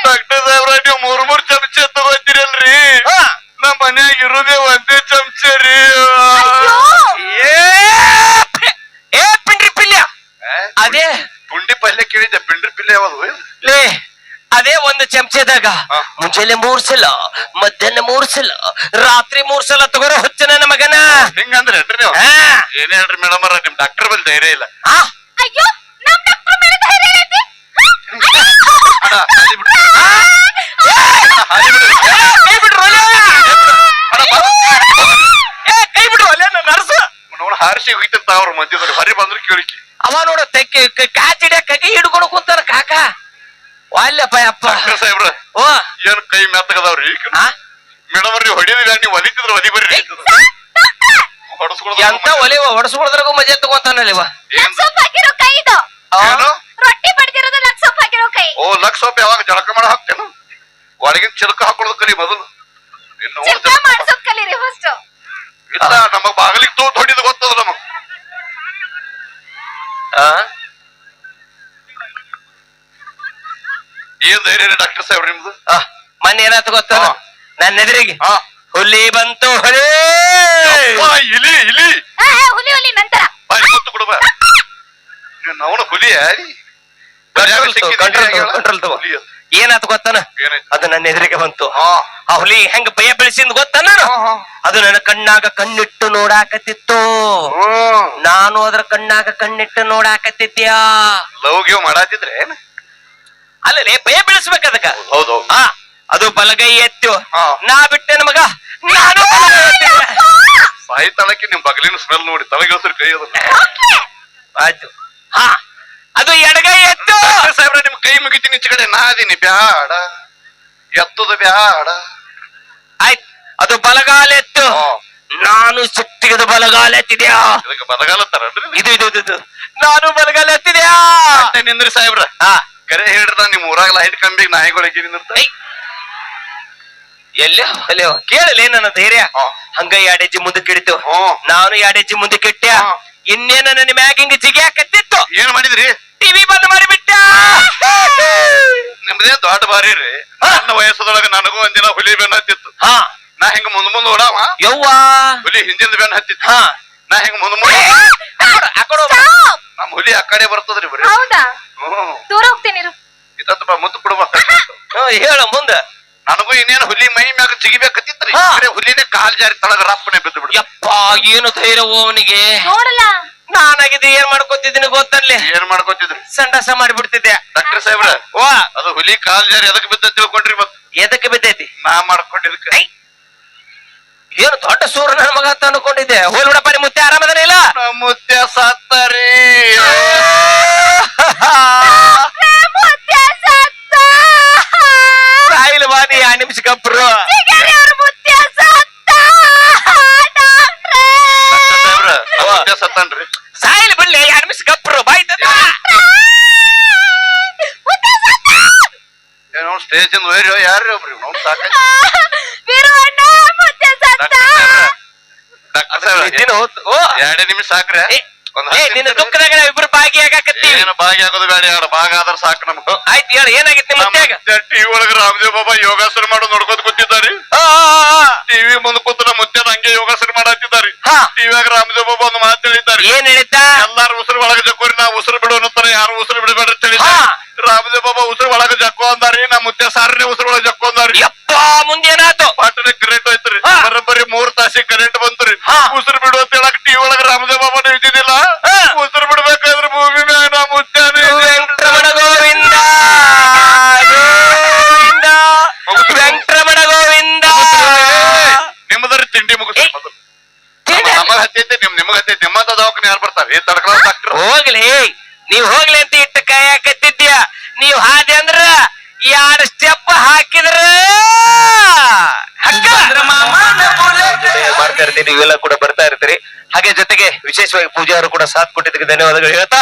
ಡಾಕ್ಟರ್ ಸಾಹೇಬ್ರ ನೀವು 3 ಚಮಚೆ ತಗೋತೀರಲ್ರಿ ನಮ್ ಮನ್ಯಾಗ ಇರೋದೇ 1 ಚಮಚೆ ರೀ ಏ ಪಿಂಡ್ರಿ ಪಿಲ್ಯ ಅದೇ ಪುಂಡಿ ಪಲ್ಯ ಕೇಳಿದ್ದೆ ಪಿಂಡ್ರಿ ಪಿಲ್ಯ ಯಾವುದು ಲೇ ಅದೇ 1 ಚಮಚೆದಾಗ ಮುಂಜಾನೆ 3 ಸಲ ಮಧ್ಯಾಹ್ನ 3 ಸಲ ರಾತ್ರಿ 3 ಸಲ ತಗೋರೋ ಹುಚ್ಚ ನನ್ನ ಮಗನ ಹಿಂಗಂದ್ರೆ ನೀವು ಏನೇ ಹೇಳ್ರಿ ಮೇಡಮ್ ಅವ್ರ ನಿಮ್ ಡಾಕ್ಟರ್ ಬಲ್ಲಿ ಧೈರ್ಯ ಇಲ್ಲ ಅಯ್ಯೋ ನಮ್ ಡಾಕ್ಟರ್ ಮೇಲೆ ಧೈರ್ಯ ಐತಿ ಕೈ ಬಿಡ್ರು ಕೈ ಬಿಡ್ರು ಅಲ್ಲೇ ನರ್ಸ ನೋಡ ಹಾರಿಸಿ ಹೋಗಿತ್ತಂತ ಅವ್ರ ಮಧ್ಯದಲ್ಲಿ ಹರಿ ಬಂದ್ರು ಕೇಳಿಕಿ ಅವ ನೋಡ ಕಾಚಿಡ್ಯ ಕೈ ಹಿಡ್ಕೊಂಡು ಕುಂತಾನ ಕಾಕ ವಾಲ್ಯಪ್ಪ ಯಪ್ಪ ಡಾಕ್ಟರ್ ಸಾಹೇಬ್ರ ಓ ಏನ್ ಕೈ ಮೆತ್ತಗದಾವ್ರಿ ಮೇಡಮ್ ಅವ್ರಿ ಹೊಡಿದಿಲ್ಲ ನೀವು ಒಲಿತಿದ್ರ ಒಲಿ ಬರ್ರಿ ಎಂತ ಒಲಿ ಹೊಡಸ್ಕೊಳದ್ರಾಗೂ ಮಜಾ ತಗೋತಾನಲ್ಲಿವ ಲಕ್ಷ ಹಾಕಿರೋ ಕೈ ಇದು ಏನು ರೊಟ್ಟಿ ಬಡ್ದಿರೋದು ಲಕ್ಷ ಹಾಕಿರೋ ಓ ಲಕ್ಷ ಸೋಪ್ ಯಾವಾಗ ಜಳಕ ಮಾಡ ಹಾಕ್ತೇನು ಒಳಗಿನ ಚಿಲಕ ಹಾಕೊಳ್ಳೋದು ಕಲಿ ಮೊದಲು ಇನ್ನು ಚಿಕ್ಕ ಮಾಡ್ಸೋದ್ ಕಲೀರಿ ಫಸ್ಟ್. ಇಲ್ಲ ನಮಗ್ ಬಾಗಿಲಿಗೆ ತೂತ್ ಹೊಡಿದು ಗೊತ್ತದ ನಮಗ್ ಏನ್ ಧೈರ್ಯ ಡಾಕ್ಟರ್ ಸಾಹೇಬ್ರ ನಿಮ್ದು ಮೊನ್ನೆ ಏನಾಯ್ತು ಗೊತ್ತ ನನ್ನ ಎದುರಿಗೆ ಹುಲಿ ಬಂತು ಹುಲಿ ಇಲಿ ಇಲಿ ಹುಲಿ ಹುಲಿ ನಂತರ ಗೊತ್ತು ಕೊಡುವ ಅವನು ಹುಲಿ ಕಂಟ್ರೋಲ್ ತಗೋ ಏನಾಯ್ತು ಗೊತ್ತಾನ ಅದು ನನ್ನ ಎದುರಿಗೆ ಬಂತು ಆ ಹುಲಿ ಹೆಂಗ ಭಯ ಬೆಳೆಸಿಂದ ಗೊತ್ತಾನ ಅದು ನನ್ನ ಕಣ್ಣಾಗ ಕಣ್ಣಿಟ್ಟು ನೋಡಾಕತ್ತಿತ್ತು ನಾನು ಅದ್ರ ಕಣ್ಣಾಗ ಕಣ್ಣಿಟ್ಟು ನೋಡಾಕತ್ತಿದ್ಯಾ ಲವ್ಗಿವ್ ಮಾಡಾತಿದ್ರೆ ಅಲ್ಲೇ ಭಯ ಬೆಳೆಸ್ಬೇಕ ಅದಕ್ಕ ಹೌದು ಅದು ಬಲಗೈ ಎತ್ತು ನಾ ಬಿಟ್ಟೆ ಮಗ ನಾನು ಸಾಯಿ ತಳಕ್ಕೆ ನಿಮ್ ಬಗಲಿನ ಸ್ಮೆಲ್ ನೋಡಿ ತಳಗಿಳಿಸ್ರಿ ಕೈ ಅದು ಆಯ್ತು ಅದು ಎಡಗೈ ಎತ್ತು ಸಾಹೇಬ್ರ ನಿಮ್ ಕೈ ಮುಗಿತೀನಿ ಈಚೆ ಕಡೆ ನಾದೀನಿ ಬ್ಯಾಡ ಎತ್ತದ ಬ್ಯಾಡ ಆಯ್ತು ಅದು ಬಲಗಾಲ ಎತ್ತು ನಾನು ಸಿಟ್ಟಿಗದ ಬಲಗಾಲ ಎತ್ತಿದ್ಯಾ ಇದಕ್ಕೆ ಬಲಗಾಲ ತರನ್ರಿ ಇದು ಇದು ಇದು ನಾನು ಬಲಗಾಲ ಎತ್ತಿದ್ಯಾ ನಿಂದ್ರಿ ಸಾಹೇಬ್ರ ಕರೆ ಹೇಳ್ರ ನಿಮ್ ಊರಾಗ ಲೈಟ್ ಕಂಬಿಗೆ ನಾಯಿಗಳಿಗೆ ನಿಂದಿರ್ತ ಎಲ್ಲೋ ಕೇಳಲೇ ನನ್ನ ಧೈರ್ಯ ಹಂಗ ಎರಡೆಜ್ಜಿ ಮುಂದಕ್ಕೆ ಇಡಿತು ನಾನು ಎರಡೆಜ್ಜಿ ಮುಂದಕ್ಕೆ ಇಟ್ಟ್ಯ ಇನ್ನೇನ ನನ್ನ ಮ್ಯಾಗ ಹಿಂಗ ಜಿಗ್ಯಾಕತ್ತಿತ್ತು ಏನ್ ಮಾಡಿದ್ರಿ ಟಿವಿ ಬಂದ್ ಮಾಡಿಬಿಟ್ಟ ನಿಮ್ದೇ ದೊಡ್ಡ ಬಾರಿ ರೀ ನನ್ನ ವಯಸ್ಸದೊಳಗ ನನಗೂ ಒಂದಿನ ಹುಲಿ ಬೆನ್ನ ಹತ್ತಿತ್ತು ನಾ ಹಿಂಗ ಮುಂದ್ ಓಡಾವ ಯವ್ವಾ ಹುಲಿ ಹಿಂದಿನ ಬೆನ್ನ ಹತ್ತಿತ್ತು ನಾ ಹಿಂಗ ಮುಂದ್ ನಮ್ ಹುಲಿ ಆ ಕಡೆ ಬರ್ತದ್ರಿ ಬರೀ ಹೌದಾ ದೂರ ಹೋಗ್ತೀನಿ ಇದತ್ತ ಮುತ್ತು ಕೊಡ್ಬೇಕ ಹೇಳ ಮುಂದ ನನಗೂ ಇನ್ನೇನು ಹುಲಿ ಮೈ ಮ್ಯಾಗ ಜಿಗಿಬೇಕತ್ತಿತ್ರಿ ಹುಲಿನೇ ಕಾಲ್ ಜಾರಿ ತಳಗ ರಪ್ಪನೆ ಬಿದ್ದು ಬಿಡು ಯಪ್ಪ ಏನು ಧೈರ್ಯ ಅವನಿಗೆ ನೋಡಲ್ಲ ನಾನಾಗಿದ್ದೆ ಏನ್ ಮಾಡ್ಕೊತಿದ್ದೀನಿ ಗೊತ್ತಲ್ಲಿ ಏನ್ ಮಾಡ್ಕೊತಿದ್ರಿ ಸಂಡಾಸ ಮಾಡಿಬಿಡ್ತಿದ್ದೆ ಡಾಕ್ಟರ್ ಸಾಹೇಬ್ರ ಅದು ಹುಲಿ ಕಾಲ್ ಜಾರಿ ಎದಕ್ ಬಿದ್ದ ತಿಳ್ಕೊಂಡ್ರಿ ಮತ್ ಎದಕ್ಕೆ ಬಿದ್ದೈತಿ ನಾ ಮಾಡ್ಕೊಂಡಿದ್ಕ ಏನು ದೊಡ್ಡ ಸೂರ ನನ್ನ ಮಗ ಅಂತ ಅನ್ಕೊಂಡಿದ್ದೆ ಹೋಲ್ ಬಿಡಪ್ಪ ನಿಮ್ ಮುತ್ತೆ ಆರಾಮದನ ಇಲ್ಲ ಮುತ್ಯ ಸತ್ತರಿ ಸಾಯಿಲ್ ಬಾನಿ 2 ನಿಮಿಷ ಕಬ್ರು ಸತ್ತನ್ರಿ ಸಾಯಿಲ್ ಬಿಡ್ಲಿ 2 ನಿಮಿಷ ಕಬ್ರು ಬಾಯ್ ಏನೋ ಸ್ಟೇಜ್ ವೈರ್ ಯಾರ್ರಿ ಒಬ್ರಿ ನೋಡ್ ಸಾಕ ಎರಡೇ ನಿಮಿಷ ಸಾಕ್ರೆ ನಿನ್ನ ದುಃಖದಾಗ ಇಬ್ರು ಭಾಗಿಯಾಗತ್ತೀವಿ ಏನು ಭಾಗಿ ಆಗೋದು ಬೇಡ ಯಾರು ಭಾಗ ಆದ್ರೆ ಸಾಕು ನಮ್ಗೆ ಆಯ್ತು ಹೇಳ ಏನಾಗಿತ್ತು ಟಿವಿ ಒಳಗ ರಾಮದೇವ್ ಬಾಬಾ ಯೋಗಾಸನ ಮಾಡೋದು ನೋಡ್ಕೋತ ಕೂತಿದ್ದಾರೆ ಟಿವಿ ಮುಂದ್ ಕೂತ ನಮ್ಮ ಮುತ್ಯಾನ ಹಂಗೆ ಯೋಗಾಸನ ಮಾಡತ್ತಿದ್ದಾರೆ ಟಿವಿಯಾಗ ರಾಮದೇವ್ ಬಾಬಾ ಒಂದು ಮಾತು ಹೇಳಿದ್ದಾರೆ ಏನ್ ಹೇಳಿದ್ದ ಎಲ್ಲಾರು ಉಸಿರು ಒಳಗ ಜಕ್ಕೋರಿ ನಾ ಉಸಿರು ಬಿಡೋನಂತಾರ ಯಾರು ಉಸಿರು ಬಿಡಬೇಡ್ರಿ ತಿಳಿದ ರಾಮದೇವ್ ಬಾಬಾ ಉಸಿರು ಒಳಗ ಜಕ್ಕೋ ಅಂದಾರಿ ನಮ್ಮ ಮುತ್ಯ ಸಾರನೇ ಉಸಿರು ಒಳಗ ಜಕ್ಕೋ ಅಂದಾರಿ ಯಪ್ಪ ಮುಂದೇನಾತು ಪಾಟನೆ ಕರೆಂಟ್ ಹೋಯ್ತ್ರಿ ಬರೋಬ್ಬರಿ 3 ತಾಸಿಗೆ ಕರೆಂಟ್ ಬಂತ್ರಿ ಉಸಿರು ಬಿಡು ಅಂತ ಹೇಳಕ್ ಟಿವಿ ಒಳಗ ರಾಮದೇವ್ ಬಾಬಾ ಇದ್ದಿದ್ದಿಲ್ಲ ಉಸಿರು ಬಿಡ್ಬೇಕಾದ್ರೆ ಭೂಮಿ ಮ್ಯಾಗ ನಾ ಮುತ್ಯಾನ ವೆಂಕಟರಮಣ ಗೋವಿಂದ ಗೋವಿಂದ ವೆಂಕಟರಮಣ ಗೋವಿಂದ ನಿಮ್ಮದ್ರ ತಿಂಡಿ ಮುಗಿಸ್ ನಮಗ ಹತ್ತೈತಿ ನಿಮಗ ಹತ್ತೈತಿ ನಿಮ್ಮಂತ ದವಾಖಾನೆ ಯಾರು ಬರ್ತಾರೆ ತಡ್ಕಲ ಡಾಕ್ಟರ್ ಹೋಗ್ಲಿ ನೀವ್ ಹೋಗ್ಲಿ ಅಂತ ಇಟ್ಟು ಕಾಯಕತ್ತಿದ್ಯ ನೀವ್ ಹಾದೆ ಅಂದ್ರ 2 ಸ್ಟೆಪ್ ಹಾಕಿದ್ರ ಮಾಡ್ತಾ ಇರ್ತೀರಿ ನೀವೆಲ್ಲ ಕೂಡ ಬರ್ತಾ ಇರ್ತೀರಿ ಹಾಗೆ ಜೊತೆಗೆ ವಿಶೇಷವಾಗಿ ಪೂಜಾ ಅವರು ಕೂಡ ಸಾಥ್ ಕೊಟ್ಟಿದ್ದಕ್ಕೆ ಧನ್ಯವಾದಗಳು ಹೇಳ್ತಾ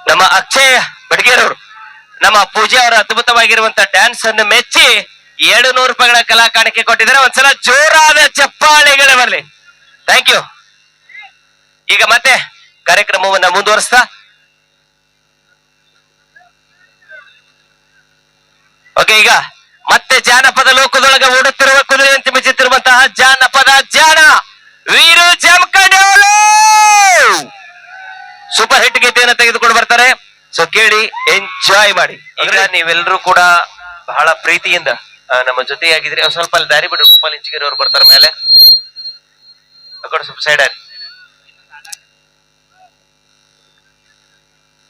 ನಮ್ಮ ಅಕ್ಷಯ್ ಬಡ್ಗೇರವರು ನಮ್ಮ ಪೂಜಾ ಅವರ ಅದ್ಭುತವಾಗಿರುವಂತ ಡ್ಯಾನ್ಸ್ ಅನ್ನು ಮೆಚ್ಚಿ 700 ರೂಪಾಯಿಗಳ ಕಲಾ ಕಾಣಿಕೆ ಕೊಟ್ಟಿದ್ದಾರೆ ಒಂದ್ಸಲ ಜೋರಾದ ಚಪ್ಪಾಳೆಗಳ ಬರಲಿ ಥ್ಯಾಂಕ್ ಯು ಈಗ ಮತ್ತೆ ಕಾರ್ಯಕ್ರಮವನ್ನ ಮುಂದುವರಿಸ್ತಾ ಓಕೆ ಈಗ ಮತ್ತೆ ಜಾನಪದ ಲೋಕದೊಳಗ ಓಡುತ್ತಿರುವ ಕುದುರೆಯಂತೆ ಮಿಂಚುತ್ತಿರುವಂತಹ ಜಾನಪದ ಜಾನ ವೀರು ಜಮಖಂಡೋಳು ಸೂಪರ್ ಹಿಟ್ ಗೀತೆಯನ್ನು ತೆಗೆದುಕೊಂಡು ಬರ್ತಾರೆ ಸೊ ಕೇಳಿ ಎಂಜಾಯ್ ಮಾಡಿ ಈಗ ನೀವೆಲ್ಲರೂ ಕೂಡ ಬಹಳ ಪ್ರೀತಿಯಿಂದ ನಮ್ಮ ಜೊತೆಯಾಗಿದ್ರಿ ಸ್ವಲ್ಪ ಅಲ್ಲಿ ದಾರಿ ಬಿಡ್ರಿ ಗೋಪಾಲ್ ಇಂಚಿಗೇರಿ ಅವ್ರು ಬರ್ತಾರೆ ಮೇಲೆ ಸ್ವಲ್ಪ ಸೈಡ್ ಆಗಿ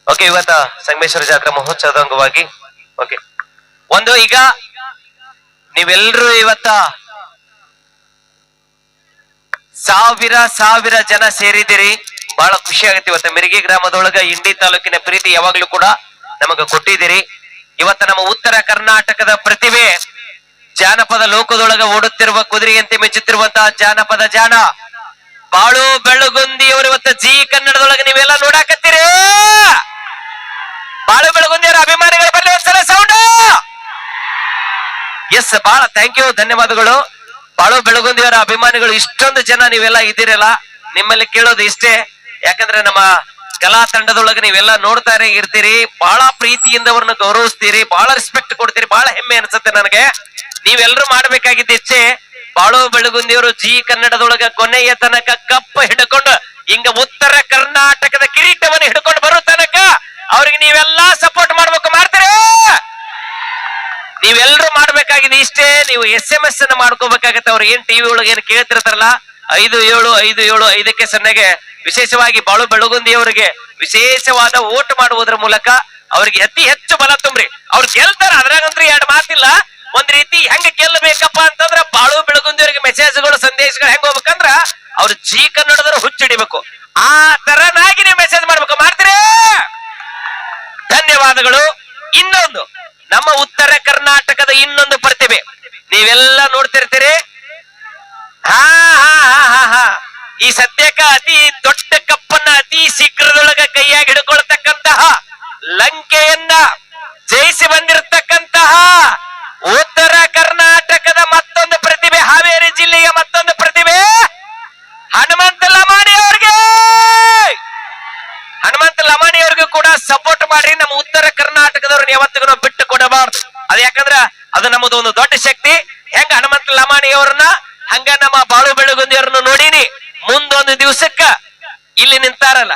ಓಕೆ ಇವತ್ತ ಸಂಗಮೇಶ್ವರ ಜಾತ್ರಾ ಮಹೋತ್ಸವದ ಅಂಗವಾಗಿ ಓಕೆ ಒಂದು ಈಗ ನೀವೆಲ್ಲರೂ ಇವತ್ತ ಸಾವಿರ ಜನ ಸೇರಿದಿರಿ ಬಹಳ ಖುಷಿ ಆಗುತ್ತೆ ಇವತ್ತ ಮಿರ್ಗಿ ಗ್ರಾಮದೊಳಗ ಇಂಡಿ ತಾಲೂಕಿನ ಪ್ರೀತಿ ಯಾವಾಗ್ಲೂ ಕೂಡ ನಮಗ ಕೊಟ್ಟಿದ್ದೀರಿ ಇವತ್ತ ನಮ್ಮ ಉತ್ತರ ಕರ್ನಾಟಕದ ಪ್ರತಿಭೆ ಜಾನಪದ ಲೋಕದೊಳಗ ಓಡುತ್ತಿರುವ ಕುದುರೆಯಂತೆ ಮೆಚ್ಚುತ್ತಿರುವಂತಹ ಜಾನಪದ ಜಾನ ಬಾಳು ಬೆಳಗುಂದಿ ಅವರು ಇವತ್ತ ಜಿ ಕನ್ನಡದೊಳಗೆ ನೀವೆಲ್ಲ ನೋಡಾಕತ್ತೀರಿ ಬಾಳು ಬೆಳಗುಂದಿಯವರ ಅಭಿಮಾನಿಗಳು ಬರ್ಲಿ ಒಂದ್ಸಲ ಸೌಂಡ್. ಎಸ್, ಬಹಳ ಥ್ಯಾಂಕ್ ಯು, ಧನ್ಯವಾದಗಳು. ಬಾಳು ಬೆಳಗುಂದಿಯವರ ಅಭಿಮಾನಿಗಳು ಇಷ್ಟೊಂದು ಜನ ನೀವೆಲ್ಲ ಇದ್ದೀರಲ್ಲ, ನಿಮ್ಮಲ್ಲಿ ಕೇಳೋದು ಇಷ್ಟೇ. ಯಾಕಂದ್ರೆ ನಮ್ಮ ಕಲಾ ತಂಡದೊಳಗೆ ನೀವೆಲ್ಲ ನೋಡ್ತಾನೆ ಇರ್ತೀರಿ, ಬಹಳ ಪ್ರೀತಿಯಿಂದ ಅವ್ರನ್ನ ಗೌರವಿಸ್ತೀರಿ, ಬಹಳ ರೆಸ್ಪೆಕ್ಟ್ ಕೊಡ್ತೀರಿ, ಬಹಳ ಹೆಮ್ಮೆ ಅನ್ಸುತ್ತೆ ನನಗೆ. ನೀವೆಲ್ಲರೂ ಮಾಡ್ಬೇಕಾಗಿದ್ದ ಇಚ್ಛೆ, ಬಾಳು ಬೆಳಗುಂದಿಯವರು ಜಿ ಕನ್ನಡದೊಳಗ ಕೊನೆಯ ತನಕ ಕಪ್ಪ ಹಿಡ್ಕೊಂಡು ಹಿಂಗ ಉತ್ತರ ಕರ್ನಾಟಕದ ಕಿರೀಟವನ್ನು ಹಿಡ್ಕೊಂಡು ಬರೋ ತನಕ ಅವ್ರಿಗೆ ನೀವೆಲ್ಲಾ ಸಪೋರ್ಟ್ ಮಾಡ್ಬೇಕು. ಮಾಡ್ತೀರಿ? ನೀವೆಲ್ಲರೂ ಮಾಡ್ಬೇಕಾಗಿದೆ ಇಷ್ಟೇ. ನೀವು SMS ಅನ್ನ ಮಾಡ್ಕೋಬೇಕಾಗತ್ತೆ. ಅವ್ರು ಏನ್ ಟಿವಿ ಒಳಗೆ ಏನ್ ಕೇಳ್ತಿರ್ತಾರಲ್ಲ 575755 ವಿಶೇಷವಾಗಿ ಬಾಳು ಬೆಳಗುಂದಿಯವರಿಗೆ ವಿಶೇಷವಾದ ಓಟ್ ಮಾಡುವುದರ ಮೂಲಕ ಅವ್ರಿಗೆ ಅತಿ ಹೆಚ್ಚು ಬಲ ತುಂಬ್ರಿ. ಅವ್ರು ಗೆಲ್ತಾರ, ಅದ್ರಾಗಂತ್ರ ಎರಡು ಮಾತಿಲ್ಲ. ಒಂದ್ ರೀತಿ ಹೆಂಗ ಗೆಲ್ಲಬೇಕಪ್ಪ ಅಂತಂದ್ರ ಬಾಳು ಬೆಳಗುಂದಿಯವರಿಗೆ ಮೆಸೇಜ್ಗಳು ಸಂದೇಶಗಳು ಹೆಂಗ್ ಹೋಗ್ಬೇಕಂದ್ರ ಅವ್ರು ಜಿ ಕನ್ನಡದವ್ರು ಹುಚ್ಚಿಡಿಬೇಕು. ಆ ತರನಾಗಿ ನೀವು ಮೆಸೇಜ್ ಮಾಡ್ಬೇಕು. ಮಾಡ್ತೀರಿ? ಧನ್ಯವಾದಗಳು. ಇನ್ನೊಂದು ನಮ್ಮ ಉತ್ತರ ಕರ್ನಾಟಕದ ಇನ್ನೊಂದು ಪ್ರತಿಭೆ ನೀವೆಲ್ಲ ನೋಡ್ತಿರ್ತೀರಿ. ಹಾ ಹಾ ಹಾ ಹಾ ಹಾ ಈ ಸದ್ಯಕ್ಕ ಅತಿ ದೊಡ್ಡ ಕಪ್ಪನ್ನ ಅತಿ ಶೀಘ್ರದೊಳಗ ಕೈಯಾಗಿ ಹಿಡ್ಕೊಳ್ತಕ್ಕಂತಹ, ಲಂಕೆಯನ್ನ ಜಯಿಸಿ ಬಂದಿರತಕ್ಕಂತಹ ಉತ್ತರ ಕರ್ನಾಟಕದ ಮತ್ತೊಂದು ಪ್ರತಿಭೆ, ಹಾವೇರಿ ಜಿಲ್ಲೆಯ ಮತ್ತೊಂದು ಪ್ರತಿಭೆ ಹನುಮಂತ ಲಮಾಣಿ ಅವ್ರಿಗೆ. ಹನುಮಂತ ಲಮಾಣಿ ಅವ್ರಿಗೂ ಕೂಡ ಸಪೋರ್ಟ್ ಮಾಡ್ರಿ. ನಮ್ಮ ಉತ್ತರ ಕರ್ನಾಟಕದವ್ರನ್ನ ಯಾವತ್ತಿಗೂ ನಾವು ಬಿಟ್ಟು ಕೊಡಬಾರ್ದು. ಅದ ಯಾಕಂದ್ರ ಅದು ನಮ್ಮದು ಒಂದು ದೊಡ್ಡ ಶಕ್ತಿ. ಹೆಂಗ ಹನುಮಂತ ಲಮಾಣಿ ಅವ್ರನ್ನ ಹಂಗ ನಮ್ಮ ಬಾಳು ಬೆಳಗುಂದಿಯವ್ರನ್ನ ನೋಡೀನಿ. ಮುಂದೊಂದು ದಿವಸಕ್ಕ ಇಲ್ಲಿ ನಿಂತಾರಲ್ಲ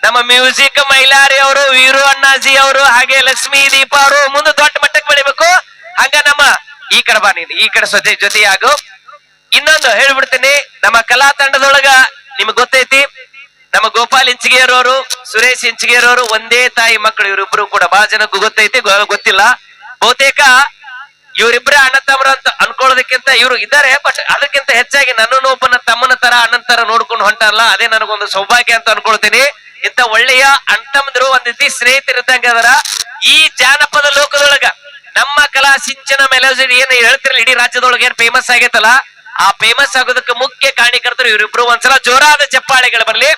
ನಮ್ಮ ಮ್ಯೂಸಿಕ್ ಮೈಲಾರಿ ಅವರು, ವೀರು ಅಣ್ಣಾಜಿ ಅವರು, ಹಾಗೆ ಲಕ್ಷ್ಮೀ ದೀಪ ಅವರು ಮುಂದೆ ದೊಡ್ಡ ಮಟ್ಟಕ್ಕೆ ಬೆಳಿಬೇಕು. ಹಂಗ ನಮ್ಮ ಈ ಕಡೆ ಬಾ, ನೀನು ಈ ಕಡೆ ಜೊತೆಯಾಗು. ಇನ್ನೊಂದು ಹೇಳ್ಬಿಡ್ತೀನಿ, ನಮ್ಮ ಕಲಾ ತಂಡದೊಳಗ ನಿಮ್ಗೆ ಗೊತ್ತೈತಿ, ನಮ್ಮ ಗೋಪಾಲ್ ಇಂಚಿಗೇರವರು, ಸುರೇಶ್ ಇಂಚಿಗೇರವರು ಒಂದೇ ತಾಯಿ ಮಕ್ಕಳು. ಇವರಿಬ್ರು ಕೂಡ ಬಹಳ ಜನಕ್ಕೂ ಗೊತ್ತೈತಿ, ಗೊತ್ತಿಲ್ಲ. ಬಹುತೇಕ ಇವರಿಬ್ಬರ ಅಣ್ಣ ತಮ್ಮರ ಅಂತ ಅನ್ಕೊಳ್ಳೋದಕ್ಕಿಂತ ಇವರು ಇದ್ದಾರೆ. ಬಟ್ ಅದಕ್ಕಿಂತ ಹೆಚ್ಚಾಗಿ ನನ್ನನ್ನು ಒಬ್ಬನ ತಮ್ಮನ ತರ ಅಣ್ಣನ ತರ ನೋಡ್ಕೊಂಡು ಹೊಂಟಲ್ಲ, ಅದೇ ನನಗೊಂದು ಸೌಭಾಗ್ಯ ಅಂತ ಅನ್ಕೊಳ್ತೀನಿ. ಇಂತ ಒಳ್ಳೆಯ ಅಣ್ತಮ್ಮಂದ್ರು ಒಂದ್ ರೀತಿ ಸ್ನೇಹಿತರಿದ್ದಂಗ ಅದರ. ಈ ಜಾನಪದ ಲೋಕದೊಳಗ ನಮ್ಮ ಕಲಾ ಸಿಂಚನ ಮೆಲೋಡಿ ಏನ್ ಹೇಳ್ತಿರಲ್ಲ, ಇಡೀ ರಾಜ್ಯದೊಳಗೆ ಏನ್ ಫೇಮಸ್ ಆಗೈತಲ್ಲ, ಆ ಫೇಮಸ್ ಆಗೋದಕ್ಕೆ ಮುಖ್ಯ ಕಾರಣೀಕರ್ತರು ಇವರಿಬ್ರು. ಒಂದ್ಸಲ ಜೋರಾದ ಚಪ್ಪಾಳೆಗಳು ಬರ್ಲಿ.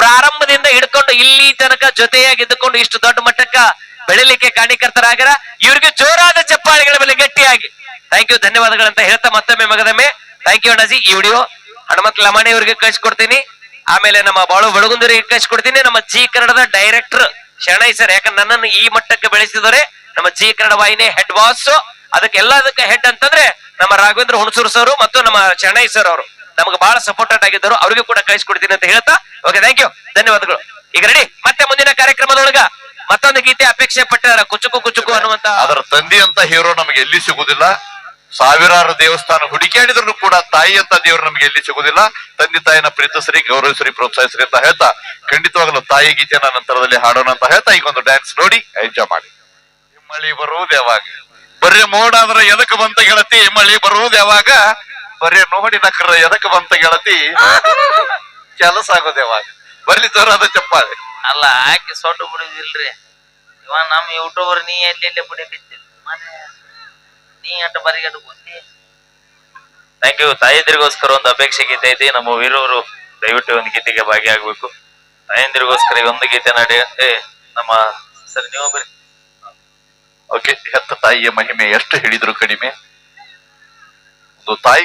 ಪ್ರಾರಂಭದಿಂದ ಹಿಡ್ಕೊಂಡು ಇಲ್ಲಿ ತನಕ ಜೊತೆಯಾಗಿದ್ದುಕೊಂಡು ಇಷ್ಟು ದೊಡ್ಡ ಮಟ್ಟಕ್ಕ ಬೆಳಿಲಿಕ್ಕೆ ಕಾರಣೀಕರ್ತರಾಗ್ಯಾರ. ಇವ್ರಿಗೆ ಜೋರಾದ ಚಪ್ಪಾಳೆಗಳ ಮೇಲೆ ಗಟ್ಟಿಯಾಗಿ ಥ್ಯಾಂಕ್ ಯು, ಧನ್ಯವಾದಗಳಂತ ಹೇಳ್ತಾ ಮತ್ತೊಮ್ಮೆ ಮಗದೊಮ್ಮೆ ಥ್ಯಾಂಕ್ ಯು ಅಣ್ಣಾಜಿ. ಈ ವಿಡಿಯೋ ಹನುಮಂತ ಲಮಾಣಿ ಅವರಿಗೆ ಕಳ್ಸಿಕೊಡ್ತೀನಿ, ಆಮೇಲೆ ನಮ್ಮ ಬಾಳು ಬೆಳಗುಂದಿಯವರಿಗೆ ಕಳ್ಸಿಕೊಡ್ತೀನಿ. ನಮ್ಮ ಜಿ ಕನ್ನಡದ ಡೈರೆಕ್ಟರ್ ಶರಣೈ ಸರ್, ಯಾಕಂದ್ರೆ ನನ್ನನ್ನು ಈ ಮಟ್ಟಕ್ಕೆ ಬೆಳೆಸಿದವರೇ ನಮ್ಮ ಜಿ ಕನ್ನಡ ವಾಹಿನಿ ಹೆಡ್ ಬಾಸ್. ಅದಕ್ಕೆಲ್ಲದಕ್ಕೆ ಹೆಡ್ ಅಂತಂದ್ರೆ ನಮ್ಮ ರಾಘವೇಂದ್ರ ಹುಣಸೂರು ಸರ್ ಮತ್ತು ನಮ್ಮ ಶರಣೈ ಸರ್ ಅವರು ನಮ್ಗೆ ಬಹಳ ಸಪೋರ್ಟೆಡ್ ಆಗಿದ್ದರು. ಅವ್ರಿಗೂ ಕೂಡ ಕಳಿಸ್ಕೊಡ್ತೀನಿ ಅಂತ ಹೇಳ್ತಾ ಓಕೆ, ಥ್ಯಾಂಕ್ ಯು, ಧನ್ಯವಾದಗಳು. ಈಗ ರೆಡಿ, ಮತ್ತೆ ಮುಂದಿನ ಕಾರ್ಯಕ್ರಮದೊಳಗ ಮತ್ತೊಂದು ಗೀತೆ ಅಪೇಕ್ಷೆ ಪಟ್ಟಾರ, ಕುಚುಕು ಕುಚುಕು ಅನ್ನುವಂತ. ಅದರ ತಂದೆ ಅಂತ ಹೀರೋ ನಮಗೆ ಎಲ್ಲಿ ಸಿಗುದಿಲ್ಲ. ಸಾವಿರಾರು ದೇವಸ್ಥಾನ ಹುಡುಕಾಡಿದ್ರು ಕೂಡ ತಾಯಿ ಅಂತ ದೇವರು ನಮಗೆ ಎಲ್ಲಿ ಸಿಗುದಿಲ್ಲ. ತಂದೆ ತಾಯಿನ ಪ್ರೀತಿಸ್ರಿ, ಗೌರವಿಸ್ರಿ, ಪ್ರೋತ್ಸಾಹಿಸ್ರಿ ಅಂತ ಹೇಳ್ತಾ ಖಂಡಿತವಾಗಲೂ ತಾಯಿ ಗೀತೆನ ನಂತರದಲ್ಲಿ ಹಾಡೋಣ ಅಂತ ಹೇಳ್ತಾ ಈಗ ಒಂದು ಡ್ಯಾನ್ಸ್ ನೋಡಿ ಎಂಜಾಯ್ ಮಾಡಿ. ಮಳಿ ಬರುವುದು ಯಾವಾಗ? ಬರೀ ಮೋಡ ಅಂದ್ರೆ ಎದಕ್ ಬಂತ ಗೆಳತಿ? ಮಳಿ ಬರುವುದು ಯಾವಾಗ? ಬರೀ ನೋಡಿ ನಕ್ರ ಎದಕ್ ಬಂತ ಗೆಳತಿ? ಕೆಲಸ ಆಗೋದು ಯಾವಾಗ? ಬರ್ಲಿ ಜೋರಾದ ಚಪ್ಪಾಳೆ. ಅಲ್ಲ ಆಕೆ ಸೊಡ್ಡು ಬಿಡುದಿಲ್ರಿ. ಇವ ನಮ್ ಯೂಟ್ಯೂಬರ್ ನೀ ಎಲ್ಲೆಲ್ಲಿ ಬಿಡಿಬಿತ್ತಿಲ್ಲ, ನೀ ಅಟ್ಟ ಬರಿಗಟ್ಟ ಗೊತ್ತಿ. Thank you. ತಾಯಂದಿರಿಗೋಸ್ಕರ ಒಂದು ಅಪೇಕ್ಷೆ ಗೀತೆ ಐತಿ. ನಮ್ಮ ವೀರವರು ದಯವಿಟ್ಟು ಒಂದು ಗೀತೆಗೆ ಭಾಗಿಯಾಗಬೇಕು. ತಾಯಂದಿರಿಗೋಸ್ಕರ ಒಂದು ಗೀತೆ ನಡೆ. ನಮ್ಮ ಸರಿ ನೀವು ಬರ್ರಿ. ಓಕೆ, ಹೆತ್ತ ತಾಯಿಯ ಮಹಿಮೆ ಎಷ್ಟು ಹೇಳಿದ್ರು ಕಡಿಮೆ. ಒಂದು ತಾಯಿ